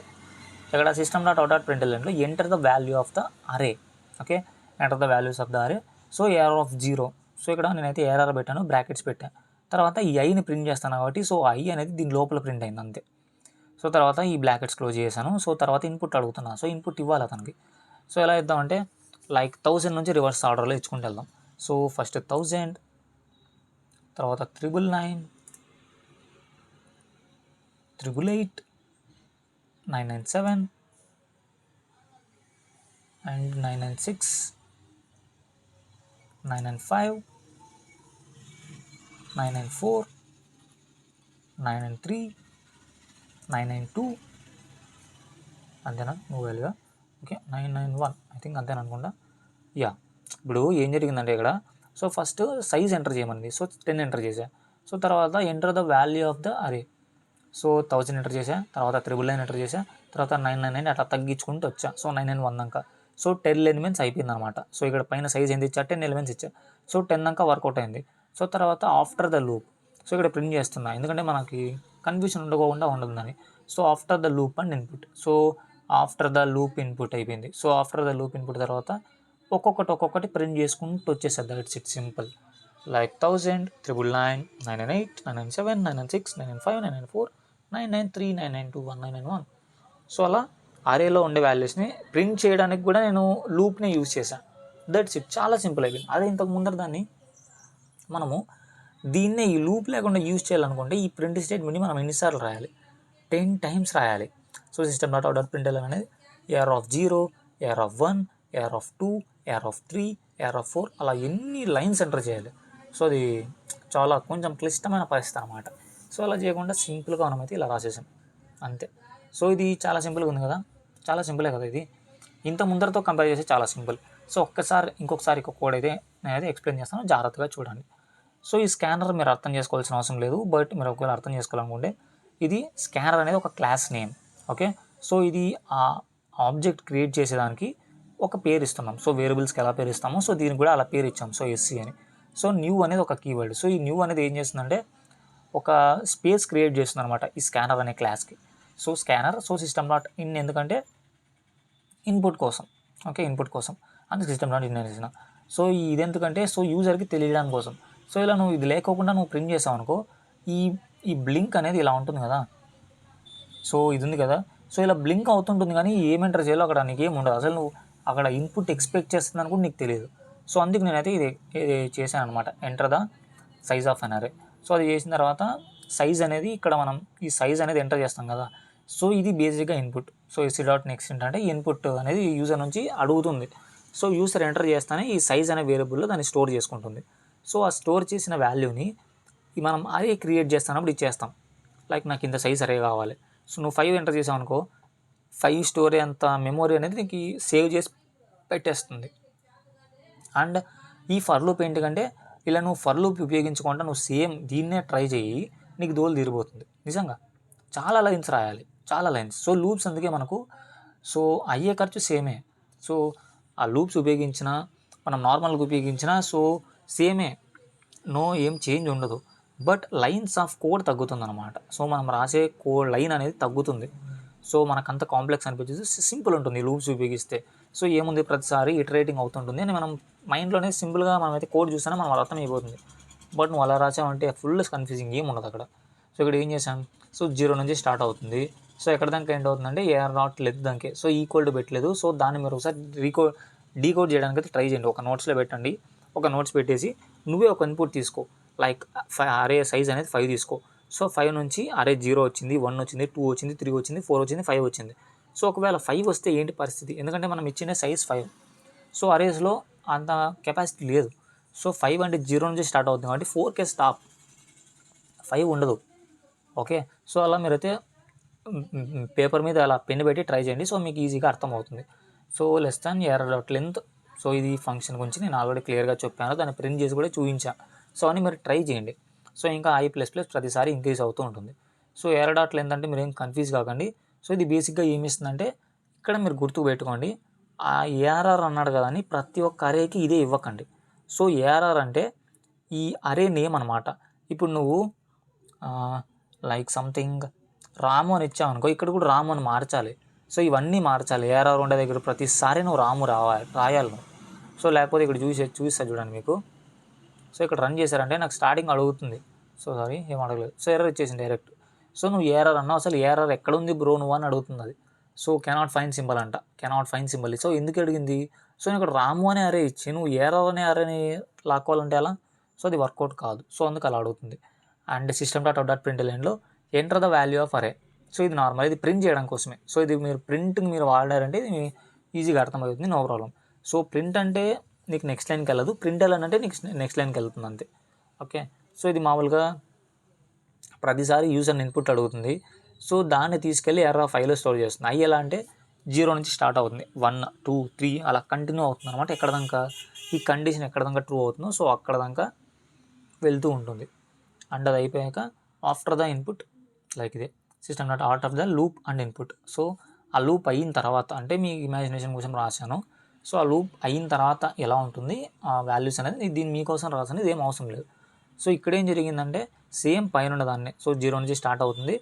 ఇక్కడ system dot out dot print ఎల్ఎన్లో enter the value of the array. Okay, enter the values of the array. So A R R of 0. So ఇక్కడ నేనైతే ARR పెట్టాను, బ్రాకెట్స్ పెట్టాను. తర్వాత ఈ ఐని ప్రింట్ చేస్తాను కాబట్టి సో ఐ అనేది దీని లోపల ప్రింట్ అయింది అంతే. సో తర్వాత ఈ బ్రాకెట్స్ క్లోజ్ చేశాను. సో తర్వాత ఇన్పుట్ అడుగుతున్నా. సో ఇన్పుట్ ఇవ్వాలి అతనికి. సో ఎలా ఇద్దామంటే, లైక్ 1000 నుంచి రివర్స్ ఆర్డర్లో ఇచ్చుకుంటూ వెళ్దాం. సో ఫస్ట్ 1000, తర్వాత 999, 888, 997 and 996, 995, 994, 993, 992 అంతేనా మొబైల్గా. ఓకే 991 ఐ థింక్ అంతేనా అనుకుంటా. యా, ఇప్పుడు ఏం జరిగిందంటే ఇక్కడ సో ఫస్ట్ సైజ్ ఎంటర్ చేయమని, సో 10 ఎంటర్ చేసా. సో తర్వాత enter the value of the array, so 1000 enter చేసా, తర్వాత 999 ఎంటర్ చేసా, తర్వాత 999 అట్లా తగ్గించుకుంటూ వచ్చా. సో 991 దాకా. సో 10 ఎలిమెంట్స్ అయిపోయింది అనమాట. సో ఇక్కడ పైన సైజ్ ఎంత ఇచ్చా, 10 ఎలిమెంట్స్ ఇచ్చా. సో 10 దాకా వర్కౌట్ అయింది. సో తర్వాత ఆఫ్టర్ ద లూప్, సో ఇక్కడ ప్రింట్ చేస్తున్నా ఎందుకంటే మనకి కన్ఫ్యూషన్ ఉండకుండా ఉంటుందని. So after the loop and input, so after the loop input అయిపోయింది. So after the loop input తర్వాత ఒక్కొక్కటి ప్రింట్ చేసుకుంటూ వచ్చేస్తుంది. That's it, simple. Like 1000, 999, 998, 997, 996, 995, 994, 993, 992, 1991. So అలా అరేలో ఉండే వాల్యూస్ని ప్రింట్ చేయడానికి కూడా నేను లూప్ని యూజ్ చేశాను. దట్స్ ఇట్, చాలా సింపుల్ అయిపోయింది. అదే ఇంతకు ముందర దాన్ని మనము దీన్నే ఈ లూప్ లేకుండా యూజ్ చేయాలనుకుంటే ఈ ప్రింట్ స్టేట్మెంట్ని మనం ఎన్నిసార్లు రాయాలి, 10 times రాయాలి. So system dot out dot println అనేది AR0, AR1, AR2, AR3, AR4 అలా ఎన్ని లైన్స్ ఎంటర్ చేయాలి. సో అది చాలా కొంచెం క్లిష్టమైన పరిస్థితి అనమాట. సో అలా చేయకుండా సింపుల్గా మనమైతే ఇలా రాసేసాం అంతే. సో ఇది చాలా సింపుల్గా ఉంది కదా, చాలా సింపులే కదా ఇది. ఇంత ముందరతో కంపేర్ చేసి చాలా సింపుల్. సో ఇంకొకసారి కోడ్ అయితే నేనైతే ఎక్స్ప్లెయిన్ చేస్తాను, జాగ్రత్తగా చూడండి. సో ఈ స్కానర్ మీరు అర్థం చేసుకోవాల్సిన అవసరం లేదు, బట్ మీరు ఒకవేళ అర్థం చేసుకోవాలనుకుంటే ఇది స్కానర్ అనేది ఒక క్లాస్ నేమ్. ఓకే, సో ఇది ఆ ఆబ్జెక్ట్ క్రియేట్ చేసేదానికి ఒక పేరు ఇస్తున్నాం. సో వేరియబుల్స్కి ఎలా పేరు ఇస్తామో సో దీనికి కూడా అలా పేరు ఇచ్చాం, సో SC అని. సో న్యూ అనేది ఒక కీవర్డ్. సో ఈ న్యూ అనేది ఏం చేస్తుందంటే ఒక స్పేస్ క్రియేట్ చేస్తుంది అనమాట ఈ స్కానర్ అనే క్లాస్కి. So scanner, so system dot in ఎందుకంటే ఇన్పుట్ కోసం, ఓకే ఇన్పుట్ కోసం అందుకే సిస్టమ్ డాట్ ఇన్ అనేసిన. సో ఇది ఎందుకంటే సో యూజర్కి తెలియడానికి కోసం. సో ఇలా నువ్వు ఇది లేకోకుండా నువ్వు ప్రింట్ చేసావు అనుకో, ఈ బ్లింక్ అనేది ఇలా ఉంటుంది కదా, సో ఇది ఉంది కదా, సో ఇలా బ్లింక్ అవుతుంటుంది కానీ ఏం ఎంటర్ చేయాలో అక్కడ నీకేం ఉండదు. అసలు నువ్వు అక్కడ ఇన్పుట్ ఎక్స్పెక్ట్ చేస్తుందని కూడా నీకు తెలియదు. సో అందుకు నేనైతే ఇది చేశాను అనమాట, ఎంటర్ ద సైజ్ ఆఫ్ అన్ అరే. సో అది చేసిన తర్వాత సైజ్ అనేది ఇక్కడ మనం ఈ సైజ్ అనేది ఎంటర్ చేస్తాం కదా, సో ఇది బేసిక్గా input. So SC dot next అంటే ఇన్పుట్ అనేది యూజర్ నుంచి అడుగుతుంది. సో యూజర్ ఎంటర్ చేస్తానే ఈ సైజ్ అనే వేరియబుల్లో దాన్ని స్టోర్ చేసుకుంటుంది. సో ఆ స్టోర్ చేసిన వాల్యూని మనం అరే క్రియేట్ చేస్తున్నప్పుడు ఇచ్చేస్తాం. లైక్ నాకు ఇంత సైజ్ అరే కావాలి. సో నువ్వు 5 ఎంటర్ చేసావు అనుకో, 5 స్టోరీ అంత మెమొరీ అనేది నీకు సేవ్ చేసి పెట్టేస్తుంది. అండ్ ఈ ఫర్ లూప్ ఏంటికంటే ఇలా నువ్వు ఫర్ లూప్ ఉపయోగించకుండా నువ్వు సేమ్ దీన్నే ట్రై చేయి, నీకు దోలు తీరిపోతుంది నిజంగా. చాలా లైన్స్ రాయాలి, చాలా లైన్స్. సో లూప్స్ అందుకే మనకు సో అయ్యే ఖర్చు సేమే. సో ఆ లూప్స్ ఉపయోగించినా మనం నార్మల్గా ఉపయోగించినా సో సేమే, ఏం చేంజ్ ఉండదు. బట్ లైన్స్ ఆఫ్ కోడ్ తగ్గుతుంది అనమాట. సో మనం రాసే కోడ్ లైన్ అనేది తగ్గుతుంది. సో మనకంత కాంప్లెక్స్ అనిపించేది, సింపుల్ ఉంటుంది లూప్స్ ఉపయోగిస్తే. సో ఏముంది ప్రతిసారి ఇటరేటింగ్ అవుతుంటుంది అని మనం మైండ్లోనే సింపుల్గా మనమైతే కోడ్ చూస్తేనే మనం అర్థమైపోతుంది. బట్ నువ్వు అలా రాసావంటే ఫుల్ కన్ఫ్యూజింగ్ ఏం ఉండదు అక్కడ. సో ఇక్కడ ఏం చేశాం, సో 0 నుంచి స్టార్ట్ అవుతుంది. సో ఎక్కడ దాకా ఎండ్ అవుతుందంటే AR0 దానికే. సో ఈక్వల్ టు పెట్టలేదు. సో దాన్ని మీరు ఒకసారి డీకోడ్ చేయడానికి అయితే ట్రై చేయండి. ఒక నోట్స్లో పెట్టండి, ఒక నోట్స్ పెట్టేసి నువ్వే ఒక ఇన్పుట్ తీసుకో. లైక్ అరే సైజ్ అనేది 5 తీసుకో. సో 5 నుంచి అరే 0 వచ్చింది, 1 వచ్చింది, 2 వచ్చింది, 3 వచ్చింది, 4 వచ్చింది, 5 వచ్చింది. సో ఒకవేళ 5 వస్తే ఏంటి పరిస్థితి, ఎందుకంటే మనం ఇచ్చిన సైజ్ 5. సో అరేస్లో అంత కెపాసిటీ లేదు. సో 5 అంటే 0 నుంచి స్టార్ట్ అవుతుంది కాబట్టి 4కే స్టాప్, 5 ఉండదు. ఓకే, సో అలా మీరైతే పేపర్ మీద అలా పెన్ పెట్టి ట్రై చేయండి. సో మీకు ఈజీగా అర్థమవుతుంది. So less than AR.length. So ఇది ఫంక్షన్ గురించి నేను ఆల్రెడీ క్లియర్గా చెప్పాను, దాన్ని ప్రింట్ చేసి కూడా చూపించాను. సో అని మీరు ట్రై చేయండి. సో ఇంకా I++ ప్రతిసారి ఇంక్రీజ్ అవుతూ ఉంటుంది. సో AR.length అంటే మీరు ఏం కన్ఫ్యూజ్ కాకండి. సో ఇది బేసిక్గా ఏమి ఇస్తుందంటే ఇక్కడ మీరు గుర్తుకు పెట్టుకోండి, ఆ ARR అన్నాడు కదా అని ప్రతి ఒక్క అరేకి ఇదే ఇవ్వకండి. సో ARR అంటే ఈ అరే నేమ్ అనమాట. ఇప్పుడు నువ్వు లైక్ సంథింగ్ రాము అని ఇచ్చావు అనుకో, ఇక్కడ కూడా రాము అని మార్చాలి. సో ఇవన్నీ మార్చాలి. ARR ఉండే దగ్గర ప్రతిసారి నువ్వు రాము రాయాలి నువ్వు. సో లేకపోతే ఇక్కడ చూపిస్తా చూడండి మీకు. సో ఇక్కడ రన్ చేశారంటే నాకు స్టార్టింగ్ అడుగుతుంది. సో సారీ ఏం అడగలేదు. సో ఎర్రర్ ఇచ్చేసింది డైరెక్ట్. సో నువ్వు ARR అన్నావు, అసలు ARR ఎక్కడ ఉంది బ్రో నువ్వు అని అడుగుతుంది అది. సో కెనాట్ ఫైండ్ సింబల్ అంట, కెనాట్ ఫైండ్ సింబల్. సో ఎందుకు అడిగింది, సో నేను ఇక్కడ రాము అనే అరే ఇచ్చి నువ్వు ARR అనే అరేని లాక్కోవాలంటే అలా, సో అది వర్కౌట్ కాదు. సో అందుకు అలా అడుగుతుంది. అండ్ system.out.printlnలో enter the value of array. So ఇది నార్మల్, ఇది ప్రింట్ చేయడం కోసమే. సో ఇది మీరు ప్రింట్కి మీరు వాడారంటే ఇది ఈజీగా అర్థమవుతుంది, నో ప్రాబ్లం. సో ప్రింట్ అంటే నీకు నెక్స్ట్ లైన్కి వెళ్ళదు, ప్రింట్ వెళ్ళాలంటే నెక్స్ట్ లైన్కి వెళ్తుంది అంతే. ఓకే, సో ఇది మామూలుగా ప్రతిసారి యూజర్ ఇన్పుట్ అడుగుతుంది. సో దాన్ని తీసుకెళ్ళి ఎర్రర్ ఆఫ్ ఐలో స్టోర్ చేస్తుంది. ఐ ఎలా అంటే 0 నుంచి స్టార్ట్ అవుతుంది, 1 2 3 అలా కంటిన్యూ అవుతుంది అనమాట. ఎక్కడ దాకా ఈ కండిషన్ ఎక్కడ దాకా ట్రూ అవుతుందో సో అక్కడ దాకా వెళ్తూ ఉంటుంది. అండ్ అది అయిపోయాక ఆఫ్టర్ ద ఇన్పుట్ లైక్ ఇదే system dot out of the loop and input. So ఆ లూప్ అయిన తర్వాత అంటే మీ ఇమాజినేషన్ కోసం రాశాను. సో ఆ లూప్ అయిన తర్వాత ఎలా ఉంటుంది ఆ వాల్యూస్ అనేది దీన్ని మీకోసం రాసాను, ఇదేం అవసరం లేదు. సో ఇక్కడ ఏం జరిగిందంటే సేమ్ పైన ఉన్నదాన్ని, సో 0 నుంచి స్టార్ట్ అవుతుంది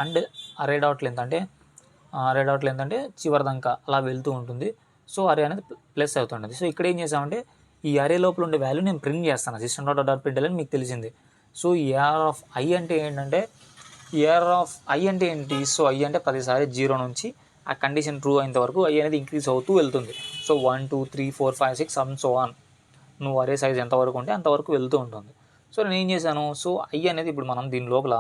అండ్ అరే డాట్ లెంత్ అంటే చివరి దాకా అలా వెళ్తూ ఉంటుంది. సో అరే అనేది ప్లస్ అవుతుంటుంది. సో ఇక్కడ ఏం చేసామంటే ఈ అరే లోపల ఉండే వాల్యూ నేను ప్రింట్ చేస్తాను, సిస్టమ్ డాట్ డాట్ ప్రింట్ అని మీకు తెలిసింది. సో ఏఆర్ ఆఫ్ ఐ అంటే ఏంటంటే ఏఆర్ ఆఫ్ ఐ అంటే ఏంటి, సో ఐ అంటే ప్రతిసారి 0 నుంచి ఆ కండిషన్ ట్రూ అయినంత వరకు ఐ అనేది ఇంక్రీజ్ అవుతూ వెళ్తుంది. సో 1 2 3 4 5 6 అండ్ సో ఆన్, నువ్వు అరే సైజ్ ఎంతవరకు ఉంటే అంతవరకు వెళ్తూ ఉంటుంది. సో నేను ఏం చేశాను, సో ఐ అనేది ఇప్పుడు మనం దీని లోపల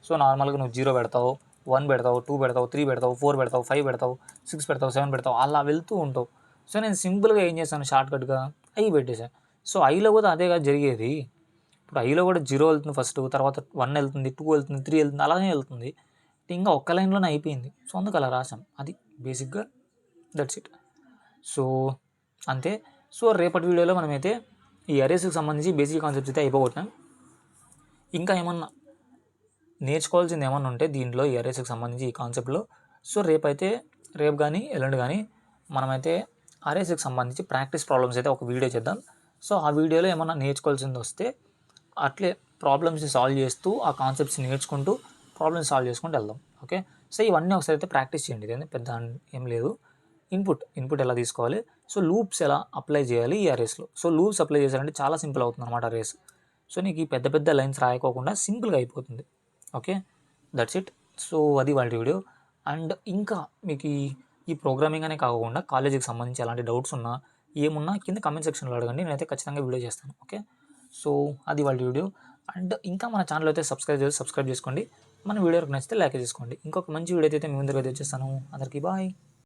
సో నార్మల్గా నువ్వు 0 పెడతావు, 1 పెడతావు, 2 పెడతావు, 3 పెడతావు, 4 పెడతావు, 5 పెడతావు, 6 పెడతావు, 7 పెడతావు, అలా వెళ్తూ ఉంటావు. సో నేను సింపుల్గా ఏం చేశాను, షార్ట్కట్గా ఐ పెట్టేశాను. సో ఐలో కూడా అదేగా జరిగేది. ఇప్పుడు ఐలో కూడా 0 వెళ్తుంది ఫస్ట్, తర్వాత 1 వెళ్తుంది, 2 వెళ్తుంది, 3 వెళ్తుంది, అలానే వెళ్తుంది. ఇంకా ఒక్క లైన్లోనే అయిపోయింది. సో అందుకు అలా రాసాం, అది బేసిక్గా దట్స్ ఇట్. సో అంతే. సో రేపటి వీడియోలో మనమైతే ఈ అరేస్కి సంబంధించి బేసిక్ కాన్సెప్ట్స్ అయితే అయిపోగొట్టాం. ఇంకా ఏమన్నా నేర్చుకోవాల్సింది ఏమన్నా ఉంటే దీంట్లో ఈ అరేస్కి సంబంధించి ఈ కాన్సెప్ట్లో, సో రేపు కానీ ఎల్లుండి కానీ మనమైతే అరేస్కి సంబంధించి ప్రాక్టీస్ ప్రాబ్లమ్స్ అయితే ఒక వీడియో చేద్దాం. సో ఆ వీడియోలో ఏమన్నా నేర్చుకోవాల్సింది వస్తే అట్లే ప్రాబ్లమ్స్ని సాల్వ్ చేస్తూ ఆ కాన్సెప్ట్స్ నేర్చుకుంటూ ప్రాబ్లమ్స్ సాల్వ్ చేసుకుంటూ వెళ్దాం. ఓకే, సో ఇవన్నీ ఒకసారి అయితే ప్రాక్టీస్ చేయండి, ఇదే పెద్ద ఏం లేదు. ఇన్పుట్ ఎలా తీసుకోవాలి, సో లూప్స్ ఎలా అప్లై చేయాలి ఈ అరేస్లో. సో లూప్స్ అప్లై చేశారంటే చాలా సింపుల్ అవుతుంది అనమాట అరేస్. సో నీకు ఈ పెద్ద పెద్ద లైన్స్ రాయకోకుండా సింపుల్గా అయిపోతుంది. Okay, that's it. సో అది వాళ్ళ వీడియో. అండ్ ఇంకా మీకు ఈ ప్రోగ్రామింగ్ అనే కాకుండా కాలేజీకి సంబంధించి ఎలాంటి డౌట్స్ ఉన్నా ఏమున్నా కింద కామెంట్ సెక్షన్లో అడగండి, నేనైతే ఖచ్చితంగా వీడియో చేస్తాను. ఓకే, సో అది వాళ్ళ వీడియో. అండ్ ఇంకా మన ఛానల్ అయితే సబ్స్క్రైబ్ చేసుకోండి. మన వీడియోకి నచ్చితే లైక్ చేసుకోండి. ఇంకొక మంచి వీడియో అయితే మీ ముందుకు అయితే వచ్చేస్తాను. అందరికీ బాయ్.